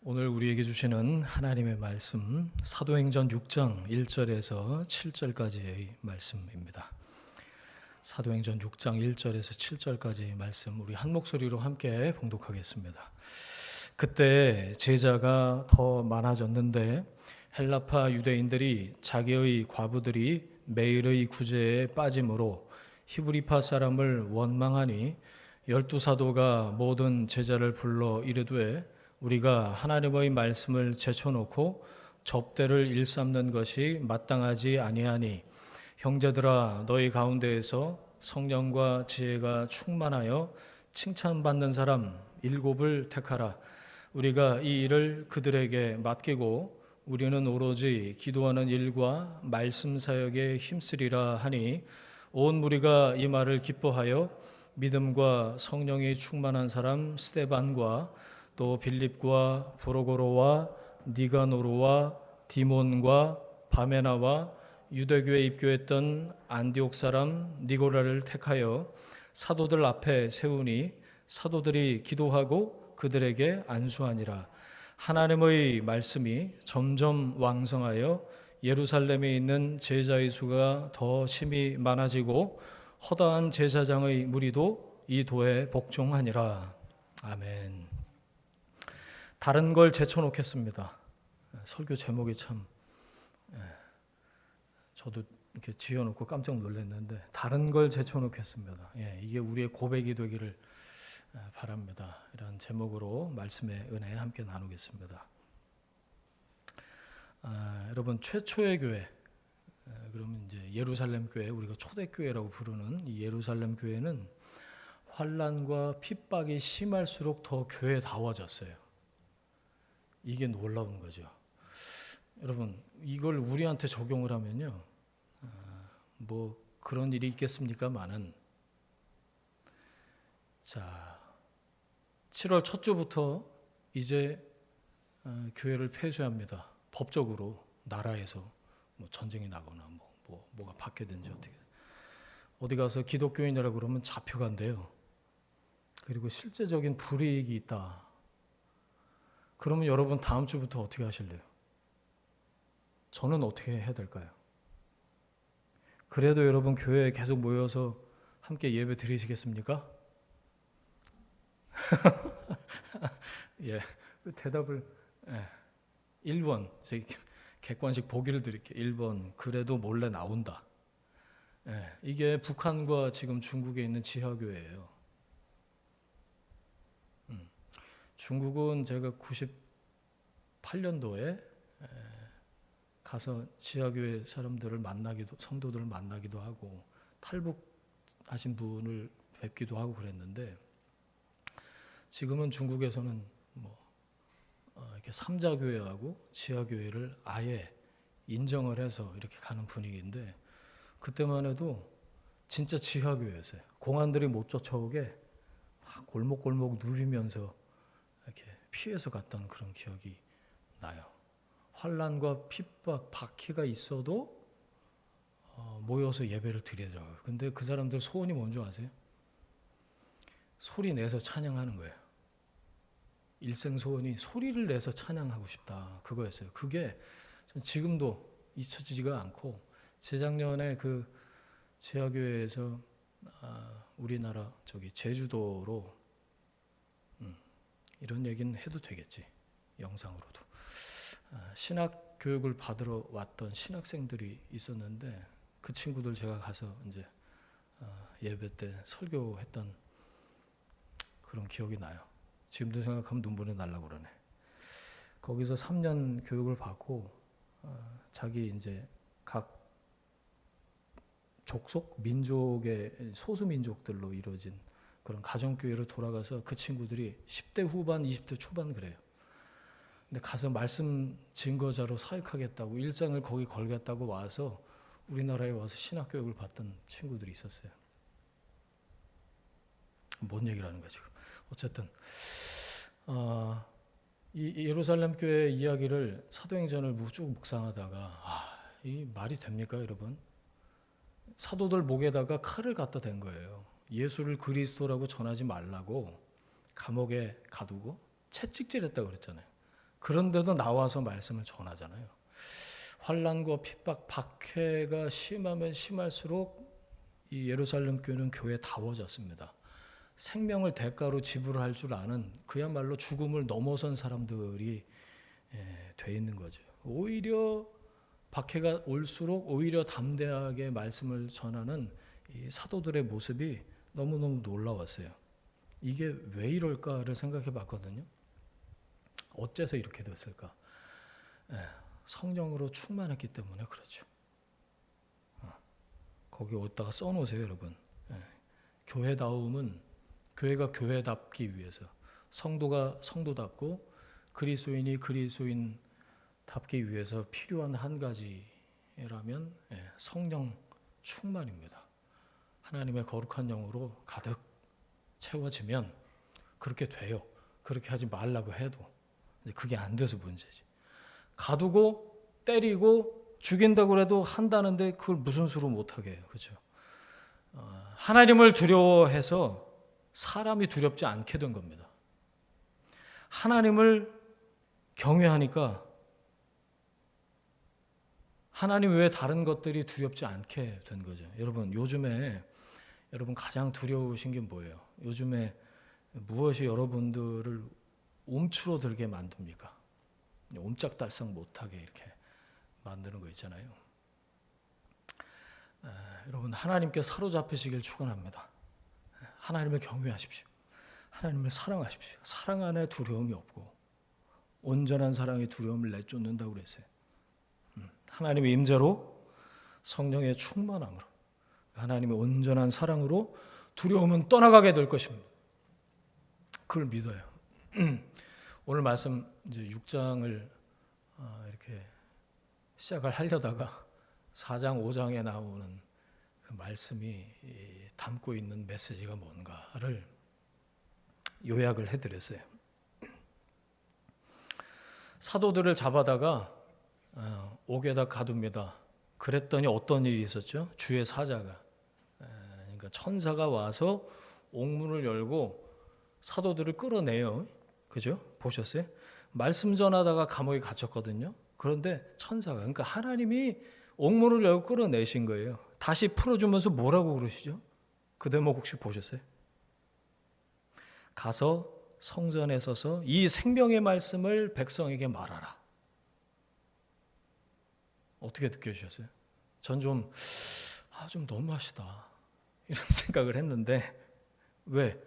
오늘 우리에게 주시는 하나님의 말씀 사도행전 6장 1절에서 7절까지의 말씀입니다. 사도행전 6장 1절에서 7절까지의 말씀 우리 한 목소리로 함께 봉독하겠습니다. 그때 제자가 더 많아졌는데 헬라파 유대인들이 자기의 과부들이 매일의 구제에 빠짐으로 히브리파 사람을 원망하니 12사도가 모든 제자를 불러 이르되 우리가 하나님의 말씀을 제쳐놓고 접대를 일삼는 것이 마땅하지 아니하니 형제들아 너희 가운데에서 성령과 지혜가 충만하여 칭찬받는 사람 7을 택하라. 우리가 이 일을 그들에게 맡기고 우리는 오로지 기도하는 일과 말씀 사역에 힘쓰리라 하니 온 무리가 이 말을 기뻐하여 믿음과 성령이 충만한 사람 스데반과 또 빌립과 브로고로와 니가노르와 디몬과 바메나와 유대교에 입교했던 안디옥 사람 니고라를 택하여 사도들 앞에 세우니 사도들이 기도하고 그들에게 안수하니라. 하나님의 말씀이 점점 왕성하여 예루살렘에 있는 제자의 수가 더 심히 많아지고 허다한 제사장의 무리도 이 도에 복종하니라. 아멘. 다른 걸 제쳐놓겠습니다. 설교 제목이 참 저도 이렇게 지어놓고 깜짝 놀랐는데 다른 걸 제쳐놓겠습니다. 이게 우리의 고백이 되기를 바랍니다. 이런 제목으로 말씀의 은혜 함께 나누겠습니다. 여러분 최초의 교회 그러면 이제 예루살렘 교회 우리가 초대교회라고 부르는 이 예루살렘 교회는 환난과 핍박이 심할수록 더 교회다워졌어요. 이게 놀라운 거죠. 여러분 이걸 우리한테 적용을 하면요, 뭐 그런 일이 있겠습니까마는 자 7월 첫 주부터 이제 교회를 폐쇄합니다. 법적으로 나라에서 뭐 전쟁이 나거나 뭐가 바뀌든지 어디 가서 기독교인이라고 그러면 잡혀간대요. 그리고 실제적인 불이익이 있다. 그러면 여러분 다음 주부터 어떻게 하실래요? 저는 어떻게 해야 될까요? 그래도 여러분 교회에 계속 모여서 함께 예배 드리시겠습니까? 대답을 1번 객관식 보기를 드릴게요. 1번 그래도 몰래 나온다. 이게 북한과 지금 중국에 있는 지하교회예요. 중국은 제가 98년도에 가서 지하교회 사람들을 만나기도 성도들을 만나기도 하고 탈북하신 분을 뵙기도 하고 그랬는데 지금은 중국에서는 이렇게 삼자교회하고 지하교회를 아예 인정을 해서 이렇게 가는 분위기인데 그때만 해도 진짜 지하교회였어요. 공안들이 못 쫓아오게 막 골목골목 누리면서 이렇게 피해서 갔던 그런 기억이 나요. 환난과 핍박, 박해가 있어도 모여서 예배를 드리더라고요. 근데 그 사람들 소원이 뭔지 아세요? 소리 내서 찬양하는 거예요. 일생 소원이 소리를 내서 찬양하고 싶다. 그거였어요. 그게 지금도 잊혀지지가 않고 재작년에 그 지하교회에서 우리나라 제주도로 이런 얘기는 해도 되겠지. 영상으로도. 신학 교육을 받으러 왔던 신학생들이 있었는데 그 친구들 제가 가서 이제 예배 때 설교했던 그런 기억이 나요. 지금도 생각하면 눈물이 날라고 그러네. 거기서 3년 교육을 받고 자기 이제 각 족속 민족의 소수 민족들로 이루어진 그런 가정교회로 돌아가서 그 친구들이 10대 후반, 20대 초반 그래요. 근데 가서 말씀 증거자로 사역하겠다고 일장을 거기 걸겠다고 와서 우리나라에 와서 신학교육을 받던 친구들이 있었어요. 뭔 얘기를 하는 거야 지금. 어쨌든 이 예루살렘 교회 이야기를 사도행전을 쭉 묵상하다가 이 말이 됩니까 여러분? 사도들 목에다가 칼을 갖다 댄 거예요. 예수를 그리스도라고 전하지 말라고 감옥에 가두고 채찍질했다고 그랬잖아요. 그런데도 나와서 말씀을 전하잖아요. 환난과 핍박, 박해가 심하면 심할수록 이 예루살렘 교회는 교회다워졌습니다. 생명을 대가로 지불할 줄 아는 그야말로 죽음을 넘어선 사람들이 돼 있는 거죠. 오히려 박해가 올수록 오히려 담대하게 말씀을 전하는 이 사도들의 모습이 너무너무 놀라웠어요. 이게 왜 이럴까를 생각해 봤거든요. 어째서 이렇게 됐을까? 성령으로 충만했기 때문에 그렇죠. 거기 어디다가 써놓으세요, 여러분. 교회다움은 교회가 교회답기 위해서, 성도가 성도답고 그리스도인이 그리스도인답기 위해서 필요한 한 가지라면 성령 충만입니다. 하나님의 거룩한 영으로 가득 채워지면 그렇게 돼요. 그렇게 하지 말라고 해도 그게 안 돼서 문제지. 가두고 때리고 죽인다고 해도 한다는데 그걸 무슨 수로 못하게 해요. 그렇죠? 하나님을 두려워해서 사람이 두렵지 않게 된 겁니다. 하나님을 경외하니까 하나님 외에 다른 것들이 두렵지 않게 된 거죠. 여러분, 요즘에 여러분 가장 두려우신 게 뭐예요? 요즘에 무엇이 여러분들을 움츠러들게 만듭니까? 옴짝달싹 못하게 이렇게 만드는 거 있잖아요. 여러분, 하나님께 사로잡히시길 축원합니다. 하나님을 경외하십시오. 하나님을 사랑하십시오. 사랑 안에 두려움이 없고 온전한 사랑이 두려움을 내쫓는다고 그랬어요. 하나님의 임재로 성령의 충만함으로 하나님의 온전한 사랑으로 두려움은 떠나가게 될 것입니다. 그걸 믿어요. 오늘 말씀 이제 6장을 이렇게 시작을 하려다가 4장, 5장에 나오는 그 말씀이 담고 있는 메시지가 뭔가를 요약을 해드렸어요. 사도들을 잡아다가 옥에다 가둡니다. 그랬더니 어떤 일이 있었죠? 주의 사자가, 그러니까 천사가 와서 옥문을 열고 사도들을 끌어내요. 그죠? 보셨어요? 말씀 전하다가 감옥에 갇혔거든요. 그런데 천사가, 그러니까 하나님이 옥문을 열고 끌어내신 거예요. 다시 풀어주면서 뭐라고 그러시죠? 그 대목 혹시 보셨어요? 가서 성전에 서서 이 생명의 말씀을 백성에게 말하라. 어떻게 느껴지셨어요? 전 좀 너무하시다 이런 생각을 했는데, 왜?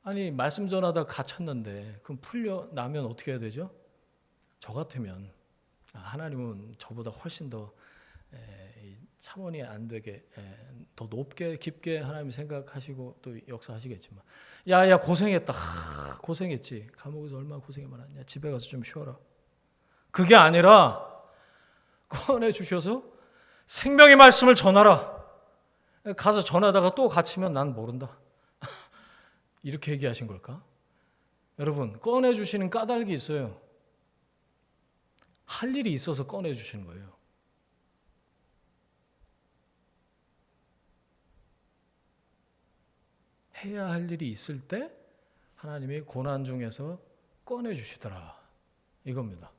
아니 말씀 전하다 갇혔는데 그럼 풀려나면 어떻게 해야 되죠? 저 같으면 하나님은 저보다 훨씬 더 차원이 안 되게 더 높게 깊게 하나님 생각하시고 또 역사하시겠지만, 야야 고생했다, 고생했지, 감옥에서 얼마나 고생이 많았냐, 집에 가서 좀 쉬어라. 그게 아니라 꺼내 주셔서 생명의 말씀을 전하라. 가서 전하다가 또 갇히면 난 모른다. 이렇게 얘기하신 걸까? 여러분, 꺼내 주시는 까닭이 있어요. 할 일이 있어서 꺼내 주시는 거예요. 해야 할 일이 있을 때 하나님이 고난 중에서 꺼내 주시더라 이겁니다.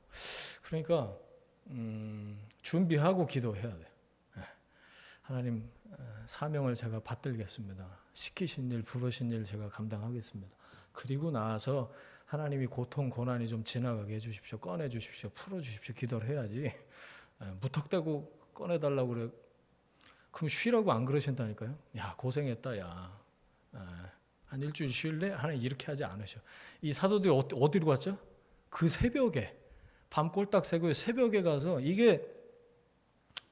그러니까 준비하고 기도해야 돼. 하나님, 사명을 제가 받들겠습니다. 시키신 일, 부르신 일 제가 감당하겠습니다. 그리고 나서 하나님이 고통, 고난이 좀 지나가게 해주십시오. 꺼내주십시오. 풀어주십시오. 기도를 해야지. 무턱대고 꺼내달라고 그래. 그럼 쉬라고 안 그러신다니까요. 야 고생했다 야. 한 일주일 쉴래? 하나님 이렇게 하지 않으셔. 이 사도들이 어디로 갔죠? 그 새벽에, 밤 꼴딱 새고 새벽에 가서, 이게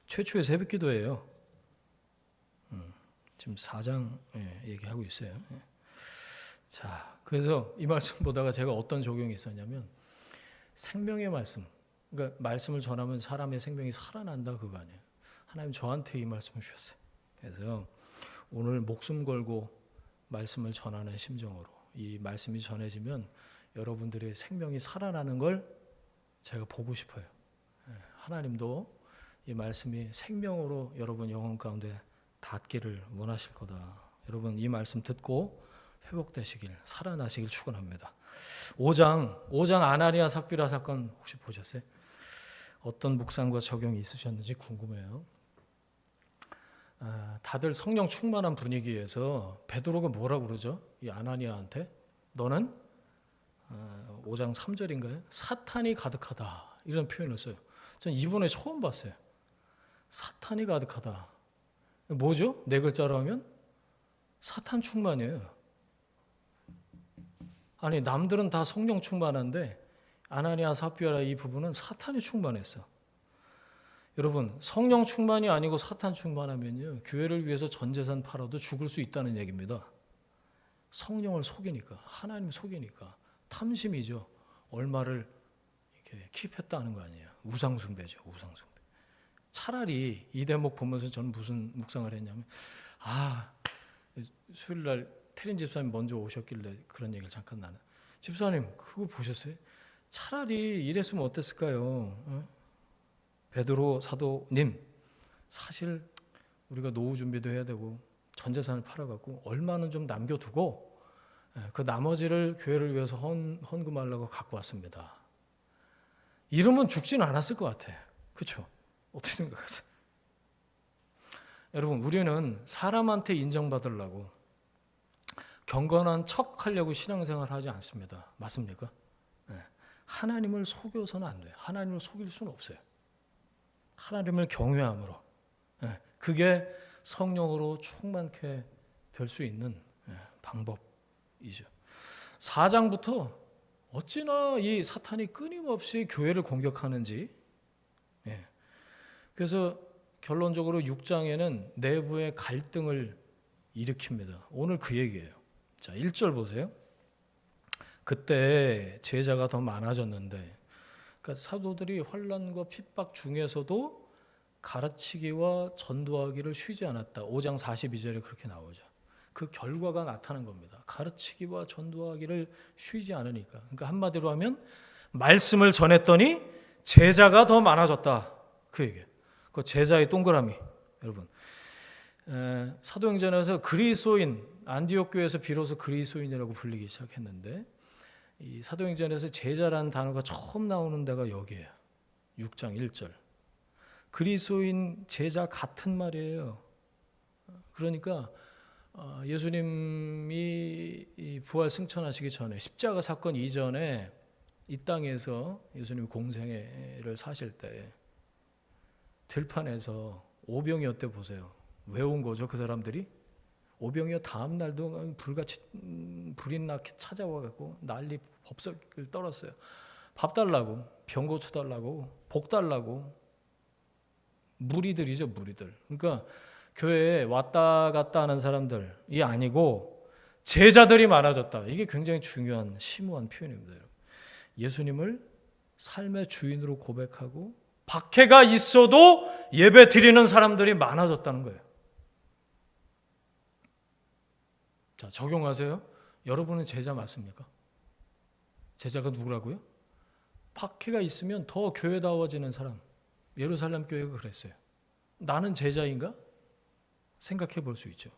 최초의 새벽 기도예요. 지금 4장 얘기하고 있어요. 자, 그래서 이 말씀 보다가 제가 어떤 적용이 있었냐면, 생명의 말씀, 그러니까 말씀을 전하면 사람의 생명이 살아난다 그거 아니에요. 하나님 저한테 이 말씀을 주셨어요. 그래서 오늘 목숨 걸고 말씀을 전하는 심정으로 이 말씀이 전해지면 여러분들의 생명이 살아나는 걸 제가 보고 싶어요. 하나님도 이 말씀이 생명으로 여러분 영혼 가운데 닿기를 원하실 거다. 여러분 이 말씀 듣고 회복되시길, 살아나시길 축원합니다. 5장 아나니아 삽비라 사건 혹시 보셨어요? 어떤 묵상과 적용이 있으셨는지 궁금해요. 다들 성령 충만한 분위기에서 베드로가 뭐라고 그러죠? 이 아나니아한테 너는 5장 3절인가요? 사탄이 가득하다 이런 표현을 써요. 전 이번에 처음 봤어요. 사탄이 가득하다. 뭐죠? 네 글자로 하면 사탄 충만이에요. 아니 남들은 다 성령 충만한데 아나니아 삽비라 이 부분은 사탄이 충만했어. 여러분 성령 충만이 아니고 사탄 충만하면요 교회를 위해서 전 재산 팔아도 죽을 수 있다는 얘기입니다. 성령을 속이니까 하나님 속이니까 탐심이죠. 얼마를 이렇게 킵했다는 거 아니에요. 우상숭배죠. 우상숭배. 차라리 이 대목 보면서 저는 무슨 묵상을 했냐면 수요일날 태린 집사님 먼저 오셨길래 그런 얘기를 잠깐 나는 집사님 그거 보셨어요? 차라리 이랬으면 어땠을까요? 베드로 사도님 사실 우리가 노후 준비도 해야 되고 전 재산을 팔아갖고 얼마는 좀 남겨두고 그 나머지를 교회를 위해서 헌금하려고 갖고 왔습니다. 이러면 죽지는 않았을 것 같아. 그렇죠? 어떻게 생각하세요? 여러분 우리는 사람한테 인정받으려고 경건한 척하려고 신앙생활을 하지 않습니다. 맞습니까? 하나님을 속여서는 안 돼요. 하나님을 속일 수는 없어요. 하나님을 경외함으로 그게 성령으로 충만케 될 수 있는 방법이죠. 4장부터 어찌나 이 사탄이 끊임없이 교회를 공격하는지 그래서 결론적으로 6장에는 내부의 갈등을 일으킵니다. 오늘 그 얘기예요. 자, 1절 보세요. 그때 제자가 더 많아졌는데 그러니까 사도들이 환난과 핍박 중에서도 가르치기와 전도하기를 쉬지 않았다. 5장 42절에 그렇게 나오죠. 그 결과가 나타난 겁니다. 가르치기와 전도하기를 쉬지 않으니까. 그러니까 한마디로 하면 말씀을 전했더니 제자가 더 많아졌다. 그 얘기예요. 그 제자의 동그라미. 여러분 사도행전에서 그리스도인 안디옥 교회에서 비로소 그리스도인이라고 불리기 시작했는데 이 사도행전에서 제자라는 단어가 처음 나오는 데가 여기예요. 6장 1절. 그리스도인 제자 같은 말이에요. 그러니까 예수님이 부활 승천하시기 전에 십자가 사건 이전에 이 땅에서 예수님 공생애를 사실 때 들판에서 오병이어 때 보세요. 왜 온 거죠? 그 사람들이? 오병이어 다음 날도 불같이 불이 나게 찾아와갖고 난리 법석을 떨었어요. 밥 달라고, 병 고쳐달라고, 복 달라고. 무리들이죠, 무리들. 그러니까 교회에 왔다 갔다 하는 사람들이 아니고 제자들이 많아졌다. 이게 굉장히 중요한 심오한 표현입니다. 예수님을 삶의 주인으로 고백하고 박해가 있어도 예배 드리는 사람들이 많아졌다는 거예요. 자, 적용하세요. 여러분은 제자 맞습니까? 제자가 누구라고요? 박해가 있으면 더 교회다워지는 사람. 예루살렘 교회가 그랬어요. 나는 제자인가? 생각해 볼 수 있죠.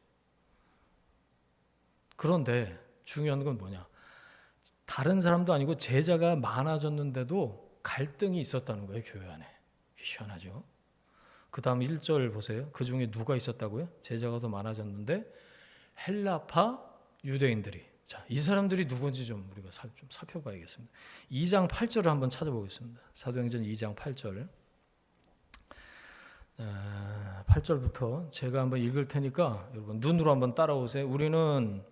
그런데 중요한 건 뭐냐? 다른 사람도 아니고 제자가 많아졌는데도 갈등이 있었다는 거예요. 교회 안에. 희한하죠. 그 다음 1절 보세요. 그 중에 누가 있었다고요? 제자가 더 많아졌는데 헬라파 유대인들이. 자, 이 사람들이 누군지 좀 우리가 좀 살펴봐야겠습니다. 2장 8절을 한번 찾아보겠습니다. 사도행전 2장 8절. 8절부터 제가 한번 읽을 테니까 여러분 눈으로 한번 따라오세요. 우리는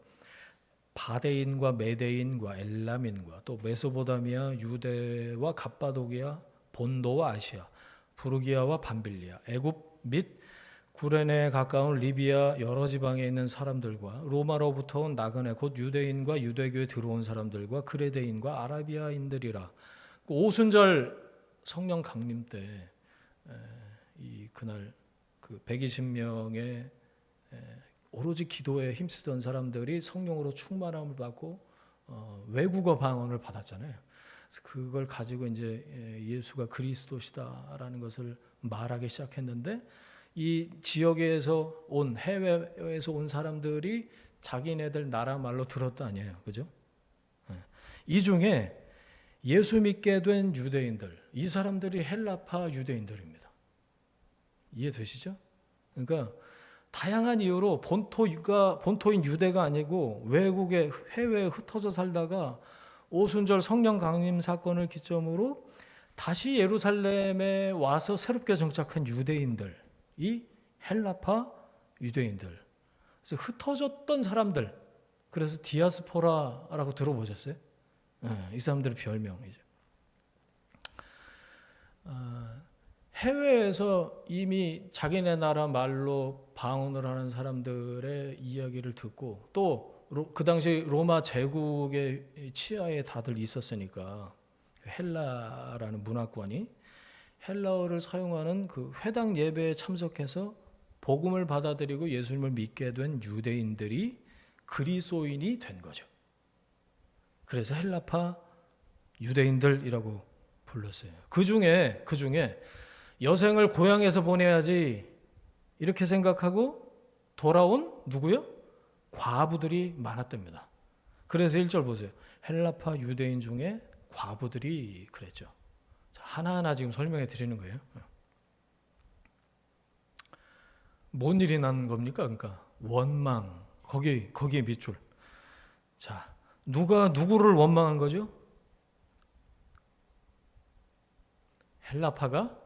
바데인과 메데인과 엘람인과 또 메소포타미아, 유대와 갑바도기아, 본도와 아시아, 부르기아와 밤빌리아, 애굽 및 구레네에 가까운 리비아 여러 지방에 있는 사람들과 로마로부터 온 나그네 곧 유대인과 유대교에 들어온 사람들과 그레데인과 아라비아인들이라. 오순절 성령 강림 때 그날 그 120명의 오로지 기도에 힘쓰던 사람들이 성령으로 충만함을 받고 외국어 방언을 받았잖아요. 그래서 그걸 가지고 이제 예수가 그리스도시다라는 것을 말하기 시작했는데 이 지역에서 온 해외에서 온 사람들이 자기네들 나라 말로 들었다 아니에요, 그죠? 이 중에 예수 믿게 된 유대인들, 이 사람들이 헬라파 유대인들입니다. 이해되시죠? 그러니까 다양한 이유로 본토인 유대가 아니고 외국에 해외에 흩어져 살다가 오순절 성령 강림 사건을 기점으로 다시 예루살렘에 와서 새롭게 정착한 유대인들, 이 헬라파 유대인들. 그래서 흩어졌던 사람들. 그래서 디아스포라라고 들어보셨어요? 이 사람들의 별명이죠. 해외에서 이미 자기네 나라 말로 방언을 하는 사람들의 이야기를 듣고 또 그 당시 로마 제국의 치하에 다들 있었으니까 헬라라는 문화권이 헬라어를 사용하는 그 회당 예배에 참석해서 복음을 받아들이고 예수님을 믿게 된 유대인들이 그리스도인이 된 거죠. 그래서 헬라파 유대인들이라고 불렀어요. 그 중에 여생을 고향에서 보내야지 이렇게 생각하고 돌아온 누구요? 과부들이 많았답니다. 그래서 1절 보세요. 헬라파 유대인 중에 과부들이 그랬죠. 자, 하나하나 지금 설명해 드리는 거예요. 뭔 일이 난 겁니까? 그러니까 원망, 거기에 밑줄. 자, 누가 누구를 원망한 거죠? 헬라파가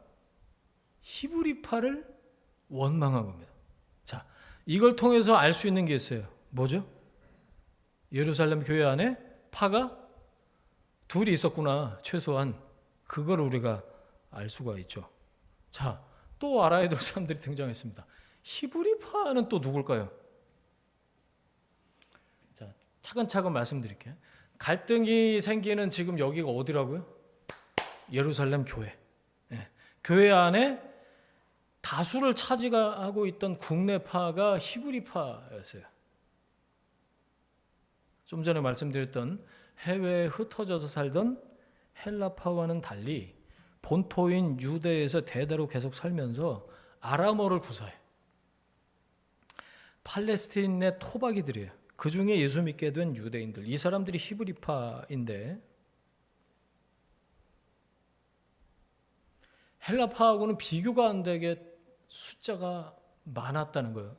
히브리파를 원망한 겁니다. 자, 이걸 통해서 알 수 있는 게 있어요. 뭐죠? 예루살렘 교회 안에 파가 둘이 있었구나. 최소한 그걸 우리가 알 수가 있죠. 자, 또 알아야 될 사람들이 등장했습니다. 히브리파는 또 누굴까요? 자, 차근차근 말씀드릴게요. 갈등이 생기는 지금 여기가 어디라고요? 예루살렘 교회. 네. 교회 안에 다수를 차지하고 있던 국내파가 히브리파였어요. 좀 전에 말씀드렸던 해외에 흩어져서 살던 헬라파와는 달리 본토인 유대에서 대대로 계속 살면서 아람어를 구사해요. 팔레스타인의 토박이들이에요. 그 중에 예수 믿게 된 유대인들, 이 사람들이 히브리파인데 헬라파하고는 비교가 안 되게 숫자가 많았다는 거예요.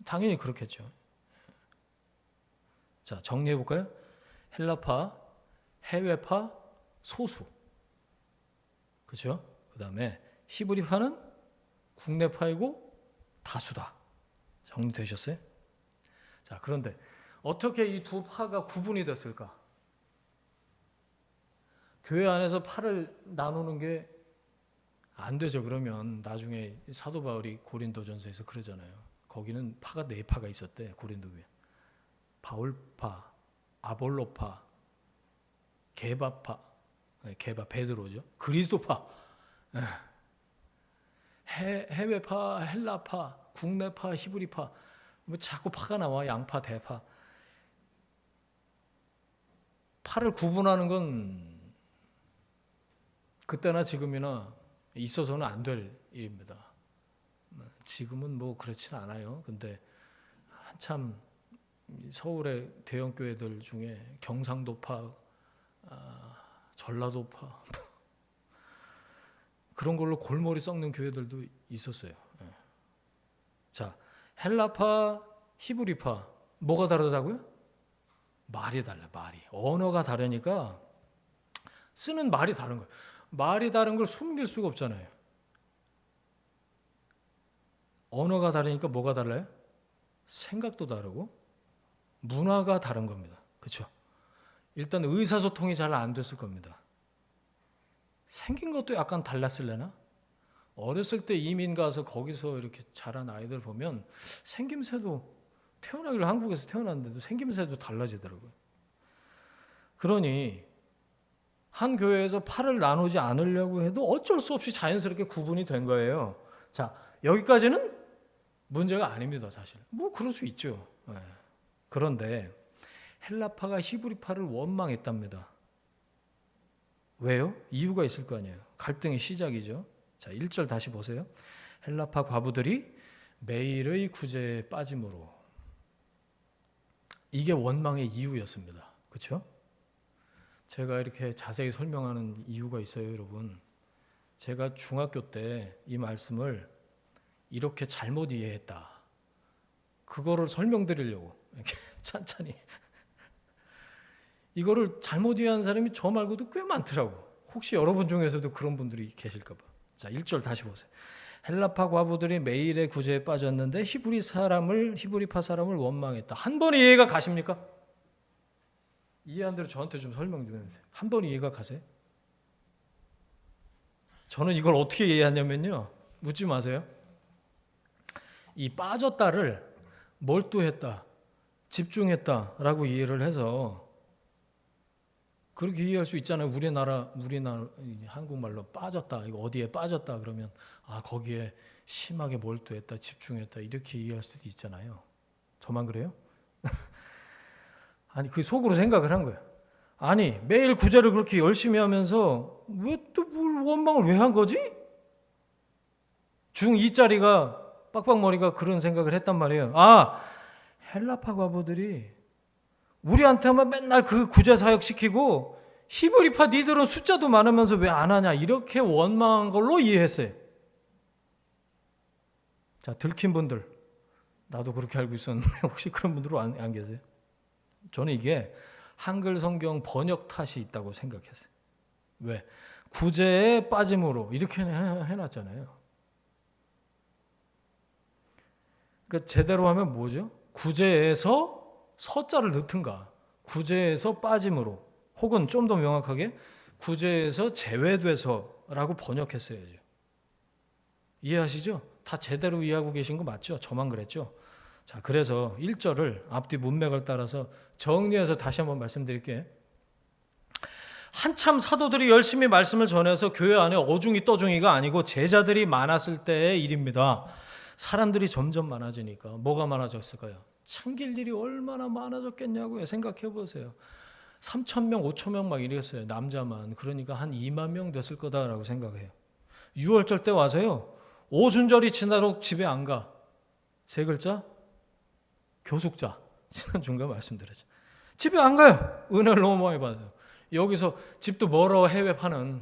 당연히 그렇겠죠. 자, 정리해 볼까요? 헬라파, 해외파, 소수. 그렇죠? 그다음에 히브리파는 국내파이고 다수다. 정리되셨어요? 자, 그런데 어떻게 이 두 파가 구분이 됐을까? 교회 안에서 파를 나누는 게 안 되죠. 그러면 나중에 사도 바울이 고린도전서에서 그러잖아요. 거기는 파가 4파가 있었대. 고린도 교회. 바울파, 아볼로파, 게바파, 베드로죠. 그리스도파, 해외파, 헬라파, 국내파, 히브리파, 뭐 자꾸 파가 나와. 양파, 대파. 파를 구분하는 건 그때나 지금이나 있어서는 안 될 일입니다. 지금은 뭐 그렇진 않아요. 근데 한참 서울의 대형 교회들 중에 경상도파, 전라도파 그런 걸로 골머리 썩는 교회들도 있었어요. 자, 헬라파, 히브리파 뭐가 다르다고요? 말이 달라. 말이. 언어가 다르니까 쓰는 말이 다른 거예요. 말이 다른 걸 숨길 수가 없잖아요. 언어가 다르니까 뭐가 달라요? 생각도 다르고 문화가 다른 겁니다. 그렇죠? 일단 의사소통이 잘 안 됐을 겁니다. 생긴 것도 약간 달랐을래나? 어렸을 때 이민 가서 거기서 이렇게 자란 아이들 보면 생김새도 태어나기로 한국에서 태어났는데도 생김새도 달라지더라고요. 그러니 한 교회에서 파를 나누지 않으려고 해도 어쩔 수 없이 자연스럽게 구분이 된 거예요. 자, 여기까지는 문제가 아닙니다, 사실. 뭐 그럴 수 있죠. 그런데 헬라파가 히브리파를 원망했답니다. 왜요? 이유가 있을 거 아니에요. 갈등의 시작이죠. 자, 1절 다시 보세요. 헬라파 과부들이 매일의 구제에 빠짐으로. 이게 원망의 이유였습니다. 그렇죠? 제가 이렇게 자세히 설명하는 이유가 있어요, 여러분. 제가 중학교 때 이 말씀을 이렇게 잘못 이해했다. 그거를 설명드리려고 이렇게 찬찬히. 이거를 잘못 이해한 사람이 저 말고도 꽤 많더라고. 혹시 여러분 중에서도 그런 분들이 계실까 봐. 자, 1절 다시 보세요. 헬라파 과부들이 매일의 구제에 빠졌는데 히브리파 사람을 원망했다. 한 번에 이해가 가십니까? 이해한 대로 저한테 좀 설명 좀 해주세요. 한 번에 이해가 가세요? 저는 이걸 어떻게 이해하냐면요. 묻지 마세요. 이 빠졌다를 몰두했다, 집중했다라고 이해를 해서 그렇게 이해할 수 있잖아요. 우리나라 한국말로 빠졌다, 이거 어디에 빠졌다 그러면 거기에 심하게 몰두했다, 집중했다 이렇게 이해할 수도 있잖아요. 저만 그래요? 아니 그 속으로 생각을 한 거예요. 아니 매일 구제를 그렇게 열심히 하면서 왜 또 뭘 원망을 왜 한 거지? 중2짜리가 빡빡머리가 그런 생각을 했단 말이에요. 헬라파 과부들이 우리한테만 맨날 그 구제 사역 시키고 히브리파 니들은 숫자도 많으면서 왜 안 하냐 이렇게 원망한 걸로 이해했어요. 자, 들킨 분들, 나도 그렇게 알고 있었는데 혹시 그런 분들은 안 계세요? 저는 이게 한글 성경 번역 탓이 있다고 생각했어요. 왜? 구제에 빠짐으로 이렇게 해놨잖아요. 그러니까 제대로 하면 뭐죠? 구제에서 서자를 넣든가, 구제에서 빠짐으로, 혹은 좀 더 명확하게 구제에서 제외돼서라고 번역했어야죠. 이해하시죠? 다 제대로 이해하고 계신 거 맞죠? 저만 그랬죠? 자, 그래서 1절을 앞뒤 문맥을 따라서 정리해서 다시 한번 말씀드릴게요. 한참 사도들이 열심히 말씀을 전해서 교회 안에 어중이 떠중이가 아니고 제자들이 많았을 때의 일입니다. 사람들이 점점 많아지니까 뭐가 많아졌을까요? 참길 일이 얼마나 많아졌겠냐고요. 생각해 보세요. 3,000명, 5,000명 막 이랬어요. 남자만. 그러니까 한 2만 명 됐을 거다라고 생각해요. 6월절 때 와서요. 오순절이 지나도록 집에 안 가. 세 글자? 교숙자. 지난 중간 말씀드렸죠. 집에 안 가요. 은혜를 너무 많이 받아서. 여기서 집도 멀어 해외 파는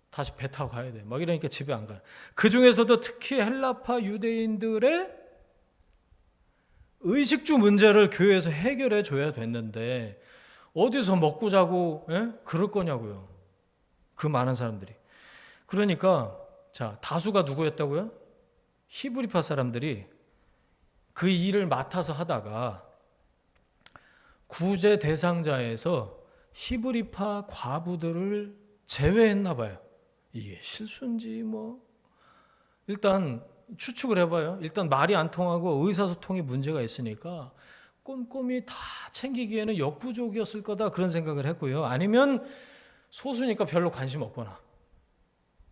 다시 배 타고 가야 돼. 막 이러니까 집에 안 가요. 그 중에서도 특히 헬라파 유대인들의 의식주 문제를 교회에서 해결해 줘야 됐는데 어디서 먹고 자고 그럴 거냐고요. 그 많은 사람들이. 그러니까 자, 다수가 누구였다고요? 히브리파 사람들이 그 일을 맡아서 하다가 구제 대상자에서 히브리파 과부들을 제외했나 봐요. 이게 실수인지 일단 추측을 해봐요. 일단 말이 안 통하고 의사소통이 문제가 있으니까 꼼꼼히 다 챙기기에는 역부족이었을 거다 그런 생각을 했고요. 아니면 소수니까 별로 관심 없거나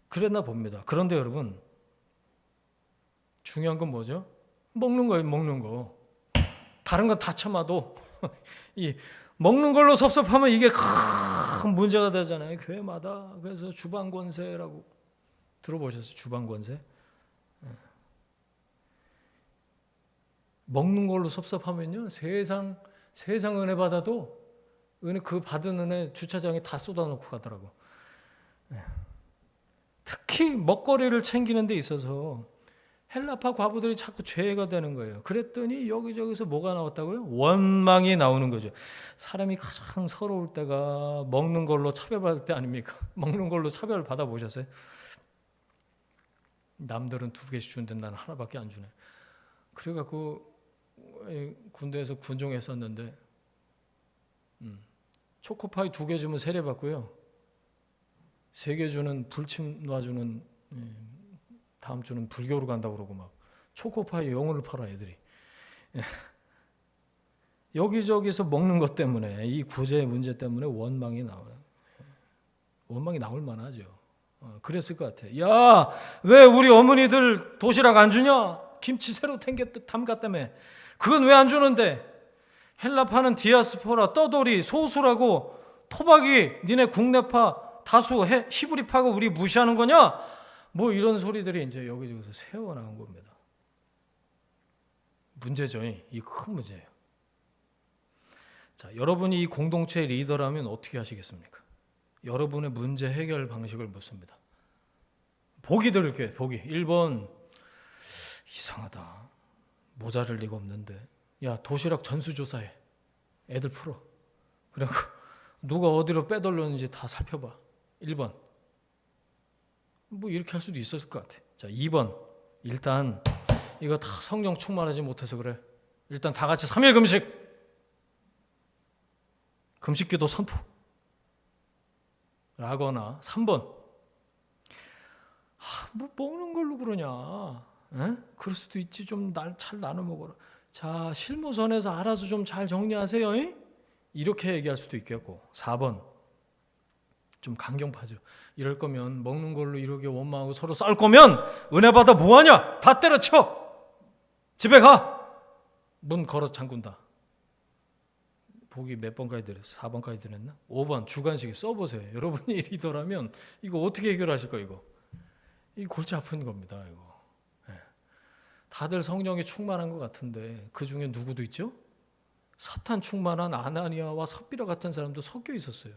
그랬나 봅니다. 그런데 여러분 중요한 건 뭐죠? 먹는 거예요. 먹는 거. 다른 건 다 참아도 이 먹는 걸로 섭섭하면 이게 큰 문제가 되잖아요. 교회마다. 그래서 주방권세라고 들어보셨어요? 주방권세? 먹는 걸로 섭섭하면요. 세상 은혜 받아도 은혜 그 받은 은혜 주차장에 다 쏟아놓고 가더라고. 특히 먹거리를 챙기는 데 있어서 헬라파 과부들이 자꾸 죄가 되는 거예요. 그랬더니 여기저기서 뭐가 나왔다고요? 원망이 나오는 거죠. 사람이 가장 서러울 때가 먹는 걸로 차별받을 때 아닙니까? 먹는 걸로 차별을 받아보셨어요? 남들은 2개씩 주는데 나는 하나밖에 안 주네. 그래갖고 군대에서 군종했었는데 초코파이 2개 주면 세례 받고요. 3개 주는 불침 놔주는 다음 주는 불교로 간다고 그러고 막 초코파이 영혼을 팔아 애들이. 여기저기서 먹는 것 때문에 이 구제 문제 때문에 원망이 나와요. 원망이 나올 만하죠. 그랬을 것 같아요. 야, 왜 우리 어머니들 도시락 안 주냐? 김치 새로 담갔다며. 그건 왜 안 주는데? 헬라파는 디아스포라 떠돌이 소수라고 토박이 니네 국내파 다수 히브리파가 우리 무시하는 거냐? 이런 소리들이 이제 여기저기서 새어나온 겁니다. 문제죠. 이 큰 문제예요. 자, 여러분이 이 공동체의 리더라면 어떻게 하시겠습니까? 여러분의 문제 해결 방식을 묻습니다. 보기 드릴게요. 보기. 1번, 이상하다. 모자랄 리가 없는데. 야, 도시락 전수조사해. 애들 풀어. 그리고 누가 어디로 빼돌렸는지 다 살펴봐. 1번. 뭐 이렇게 할 수도 있었을 것 같아. 자, 2번. 일단 이거 다 성령 충만하지 못해서 그래. 일단 다 같이 3일 금식. 금식기도 선포. 라거나 3번. 뭐 먹는 걸로 그러냐. 에? 그럴 수도 있지. 좀 잘 나눠 먹어라. 자, 실무선에서 알아서 좀 잘 정리하세요. 에? 이렇게 얘기할 수도 있겠고. 4번. 좀 강경파죠. 이럴 거면 먹는 걸로 이렇게 원망하고 서로 싸울 거면 은혜 받아 뭐하냐? 다 때려쳐. 집에 가. 문 걸어 잠근다. 보기 몇 번까지 드렸어? 4번까지 드렸나? 5번 주관식에 써보세요. 여러분이 리더라면 이거 어떻게 해결하실 거예요? 이 골치 아픈 겁니다. 이거. 네. 다들 성령이 충만한 것 같은데 그 중에 누구도 있죠? 사탄 충만한 아나니아와 삽비라 같은 사람도 섞여 있었어요.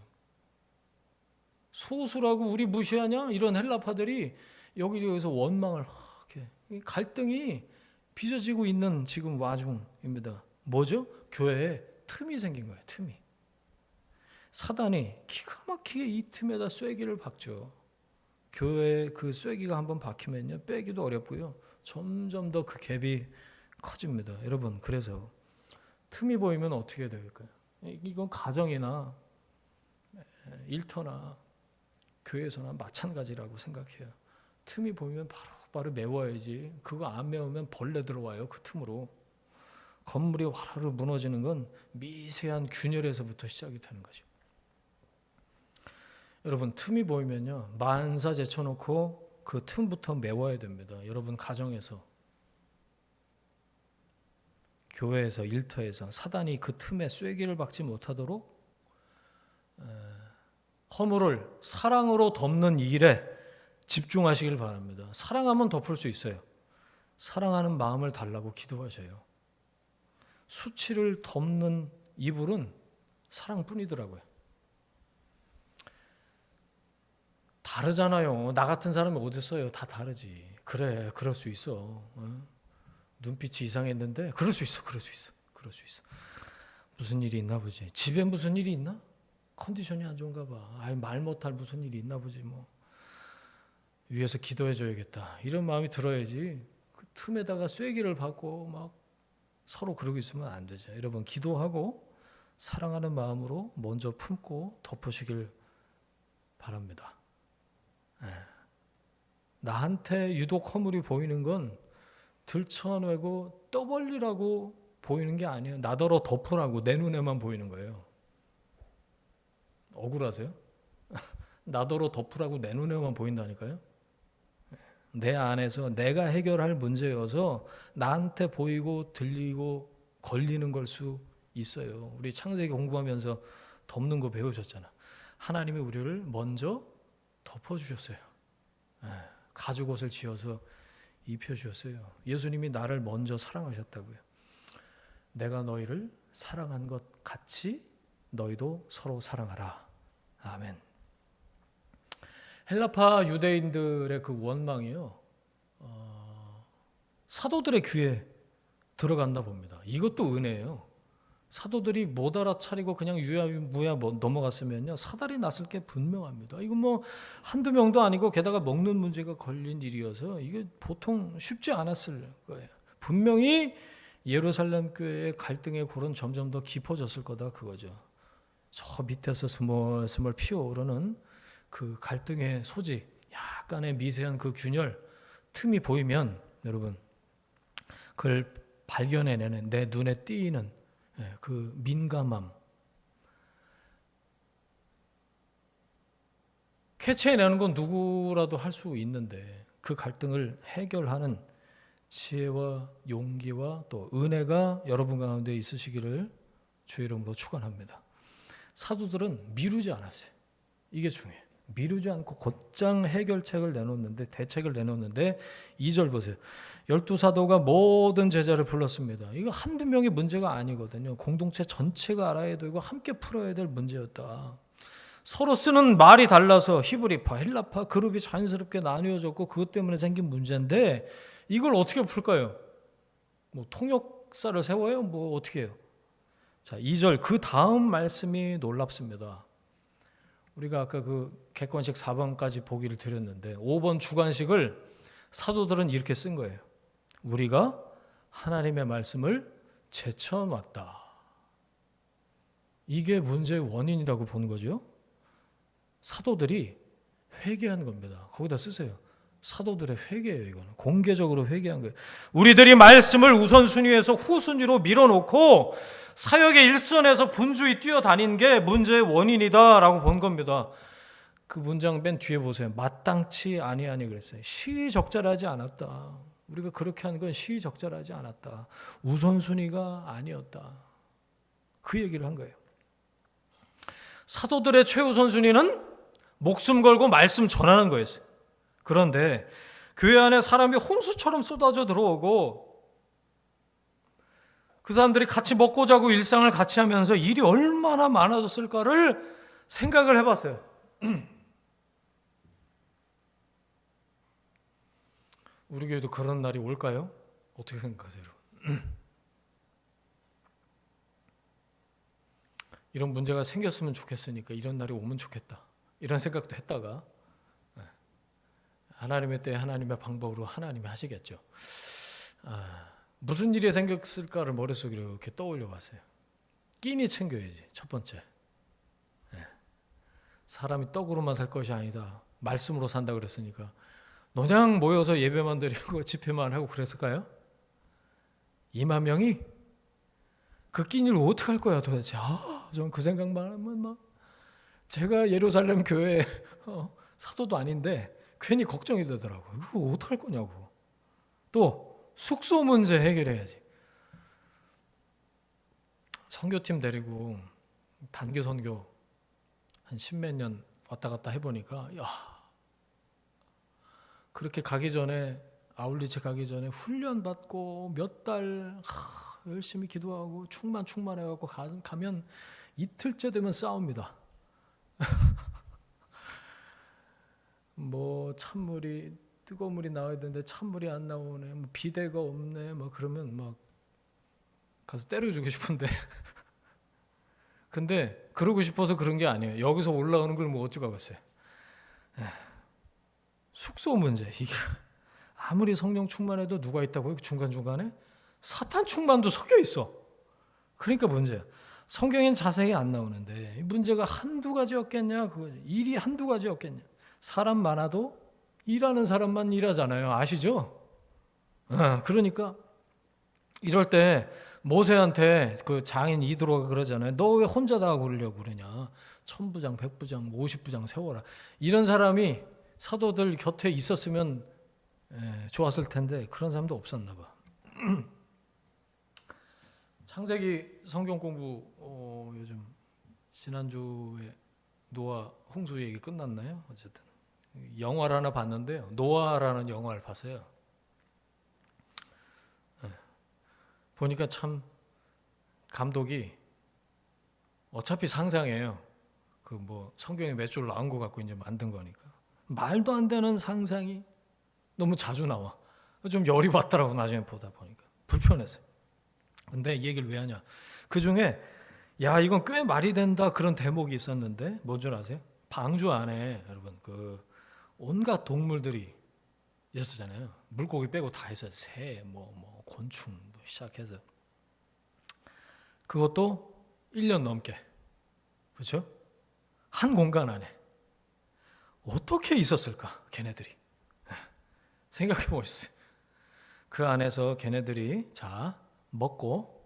소수라고 우리 무시하냐? 이런 헬라파들이 여기저기서 원망을 하게. 갈등이 빚어지고 있는 지금 와중입니다. 뭐죠? 교회에 틈이 생긴 거예요. 틈이. 사단이 기가 막히게 이 틈에다 쐐기를 박죠. 교회에 그 쐐기가 한번 박히면요 빼기도 어렵고요. 점점 더 그 갭이 커집니다. 여러분, 그래서 틈이 보이면 어떻게 될까요? 이건 가정이나 일터나 교회에서나 마찬가지라고 생각해요. 틈이 보이면 바로 메워야지. 그거 안 메우면 벌레 들어와요. 그 틈으로. 건물이 화라로 무너지는 건 미세한 균열에서부터 시작이 되는 거죠. 여러분, 틈이 보이면요 만사 제쳐놓고 그 틈부터 메워야 됩니다. 여러분 가정에서, 교회에서, 일터에서 사단이 그 틈에 쐐기를 박지 못하도록 허물을 사랑으로 덮는 일에 집중하시길 바랍니다. 사랑하면 덮을 수 있어요. 사랑하는 마음을 달라고 기도하셔요. 수치를 덮는 이불은 사랑뿐이더라고요. 다르잖아요. 나 같은 사람이 어디 있어요? 다 다르지. 그래, 그럴 수 있어. 눈빛이 이상했는데 그럴 수 있어. 무슨 일이 있나 보지. 집에 무슨 일이 있나? 컨디션이 안 좋은가 봐. 말 못할 무슨 일이 있나 보지 뭐. 위에서 기도해 줘야겠다. 이런 마음이 들어야지. 그 틈에다가 쐐기를 받고 막 서로 그러고 있으면 안 되죠. 여러분, 기도하고 사랑하는 마음으로 먼저 품고 덮으시길 바랍니다. 나한테 유독 허물이 보이는 건 들쳐내고 떠벌리라고 보이는 게 아니에요. 나더러 덮으라고 내 눈에만 보이는 거예요. 억울하세요? 나더러 덮으라고 내 눈에만 보인다니까요. 내 안에서 내가 해결할 문제여서 나한테 보이고 들리고 걸리는 걸 수 있어요. 우리 창세기 공부하면서 덮는 거 배우셨잖아. 하나님이 우리를 먼저 덮어주셨어요. 가죽옷을 지어서 입혀주셨어요. 예수님이 나를 먼저 사랑하셨다고요. 내가 너희를 사랑한 것 같이 너희도 서로 사랑하라. 아멘. 헬라파 유대인들의 그 원망이요, 사도들의 귀에 들어간다 봅니다. 이것도 은혜예요. 사도들이 못 알아차리고 그냥 유야무야 넘어갔으면요 사달이 났을 게 분명합니다. 이거 뭐 한두 명도 아니고 게다가 먹는 문제가 걸린 일이어서 이게 보통 쉽지 않았을 거예요. 분명히 예루살렘 교회의 갈등의 골은 점점 더 깊어졌을 거다 그거죠. 저 밑에서 스멀스멀 피어오르는 그 갈등의 소지, 약간의 미세한 그 균열, 틈이 보이면 여러분 그걸 발견해내는, 내 눈에 띄는 그 민감함, 캐치해내는 건 누구라도 할 수 있는데 그 갈등을 해결하는 지혜와 용기와 또 은혜가 여러분 가운데 있으시기를 주의 이름으로 축원합니다. 사도들은 미루지 않았어요. 이게 중요해요. 미루지 않고 곧장 해결책을 내놓는데, 대책을 내놓는데 2절 보세요. 12사도가 모든 제자를 불렀습니다. 이거 한두 명의 문제가 아니거든요. 공동체 전체가 알아야 되고 함께 풀어야 될 문제였다. 서로 쓰는 말이 달라서 히브리파, 헬라파 그룹이 자연스럽게 나뉘어졌고 그것 때문에 생긴 문제인데 이걸 어떻게 풀까요? 뭐 통역사를 세워요? 뭐 어떻게 해요? 자, 2절 그 다음 말씀이 놀랍습니다. 우리가 아까 그 객관식 4번까지 보기를 드렸는데 5번 주관식을 사도들은 이렇게 쓴 거예요. 우리가 하나님의 말씀을 제쳐놨다. 이게 문제의 원인이라고 보는 거죠. 사도들이 회개한 겁니다. 거기다 쓰세요. 사도들의 회개예요. 이거는 공개적으로 회개한 거예요. 우리들이 말씀을 우선순위에서 후순위로 밀어놓고 사역의 일선에서 분주히 뛰어다닌 게 문제의 원인이다라고 본 겁니다. 그 문장 맨 뒤에 보세요. 마땅치 아니하니 그랬어요. 시의적절하지 않았다. 우리가 그렇게 하는 건 시의적절하지 않았다. 우선순위가 아니었다. 그 얘기를 한 거예요. 사도들의 최우선순위는 목숨 걸고 말씀 전하는 거였어요. 그런데 교회 안에 사람이 홍수처럼 쏟아져 들어오고 그 사람들이 같이 먹고 자고 일상을 같이 하면서 일이 얼마나 많아졌을까를 생각을 해봤어요. 우리 교회도 그런 날이 올까요? 어떻게 생각하세요? 이런 문제가 생겼으면 좋겠으니까 이런 날이 오면 좋겠다. 이런 생각도 했다가 하나님의 때 하나님의 방법으로 하나님이 하시겠죠. 무슨 일이 생겼을까를 머릿속에 이렇게 떠올려 봤어요. 끼니 챙겨야지. 첫 번째. 사람이 떡으로만 살 것이 아니다. 말씀으로 산다 그랬으니까 그냥 모여서 예배만 드리고 집회만 하고 그랬을까요? 2만 명이 그 끼니를 어떻게 할 거야 도대체. 전 그 생각만 하면 막 제가 예루살렘 교회 사도도 아닌데 괜히 걱정이 되더라고요. 이거 어떻게 할 거냐고. 또 숙소 문제 해결해야지. 선교팀 데리고 단기 선교 한 10몇 년 왔다 갔다 해보니까 그렇게 가기 전에 아울리치 가기 전에 훈련 받고 몇 달 열심히 기도하고 충만해갖고 가면 이틀째 되면 싸웁니다. 뭐 찬물이 뜨거운 물이 나와야 되는데 찬물이 안 나오네. 뭐 비데가 없네. 뭐 그러면 막 가서 때려주고 싶은데. 근데 그러고 싶어서 그런 게 아니에요. 여기서 올라오는 걸 뭐 어찌 가겠어요. 숙소 문제. 이게 아무리 성령 충만해도 누가 있다고요? 중간중간에 사탄 충만도 섞여 있어. 그러니까 문제야. 성경엔 자세히 안 나오는데 문제가 한두 가지였겠냐? 일이 한두 가지였겠냐? 사람 많아도 일하는 사람만 일하잖아요. 아시죠? 그러니까 이럴 때 모세한테 그 장인 이드로가 그러잖아요. 너 왜 혼자 다 그러려고 그러냐? 1000부장, 100부장, 50부장 세워라. 이런 사람이 사도들 곁에 있었으면 좋았을 텐데 그런 사람도 없었나 봐. 창세기 성경 공부 요즘 지난주에 노아 홍수 얘기 끝났나요? 어쨌든 영화를 하나 봤는데요. 노아라는 영화를 봤어요. 보니까 참 감독이 어차피 상상이에요. 그 뭐 성경에 몇 줄 나온 거 갖고 이제 만든 거니까 말도 안 되는 상상이 너무 자주 나와. 좀 열이 받더라고. 나중에 보다 보니까 불편했어요. 근데 이 얘기를 왜 하냐? 그 중에 이건 꽤 말이 된다 그런 대목이 있었는데 뭔 줄 아세요? 방주 안에 여러분 그 온갖 동물들이 있었잖아요. 물고기 빼고 다 있어요. 새, 뭐 곤충 시작해서 그것도 1년 넘게 그렇죠? 한 공간 안에 어떻게 있었을까? 걔네들이 생각해 보셨어요. 그 안에서 걔네들이 먹고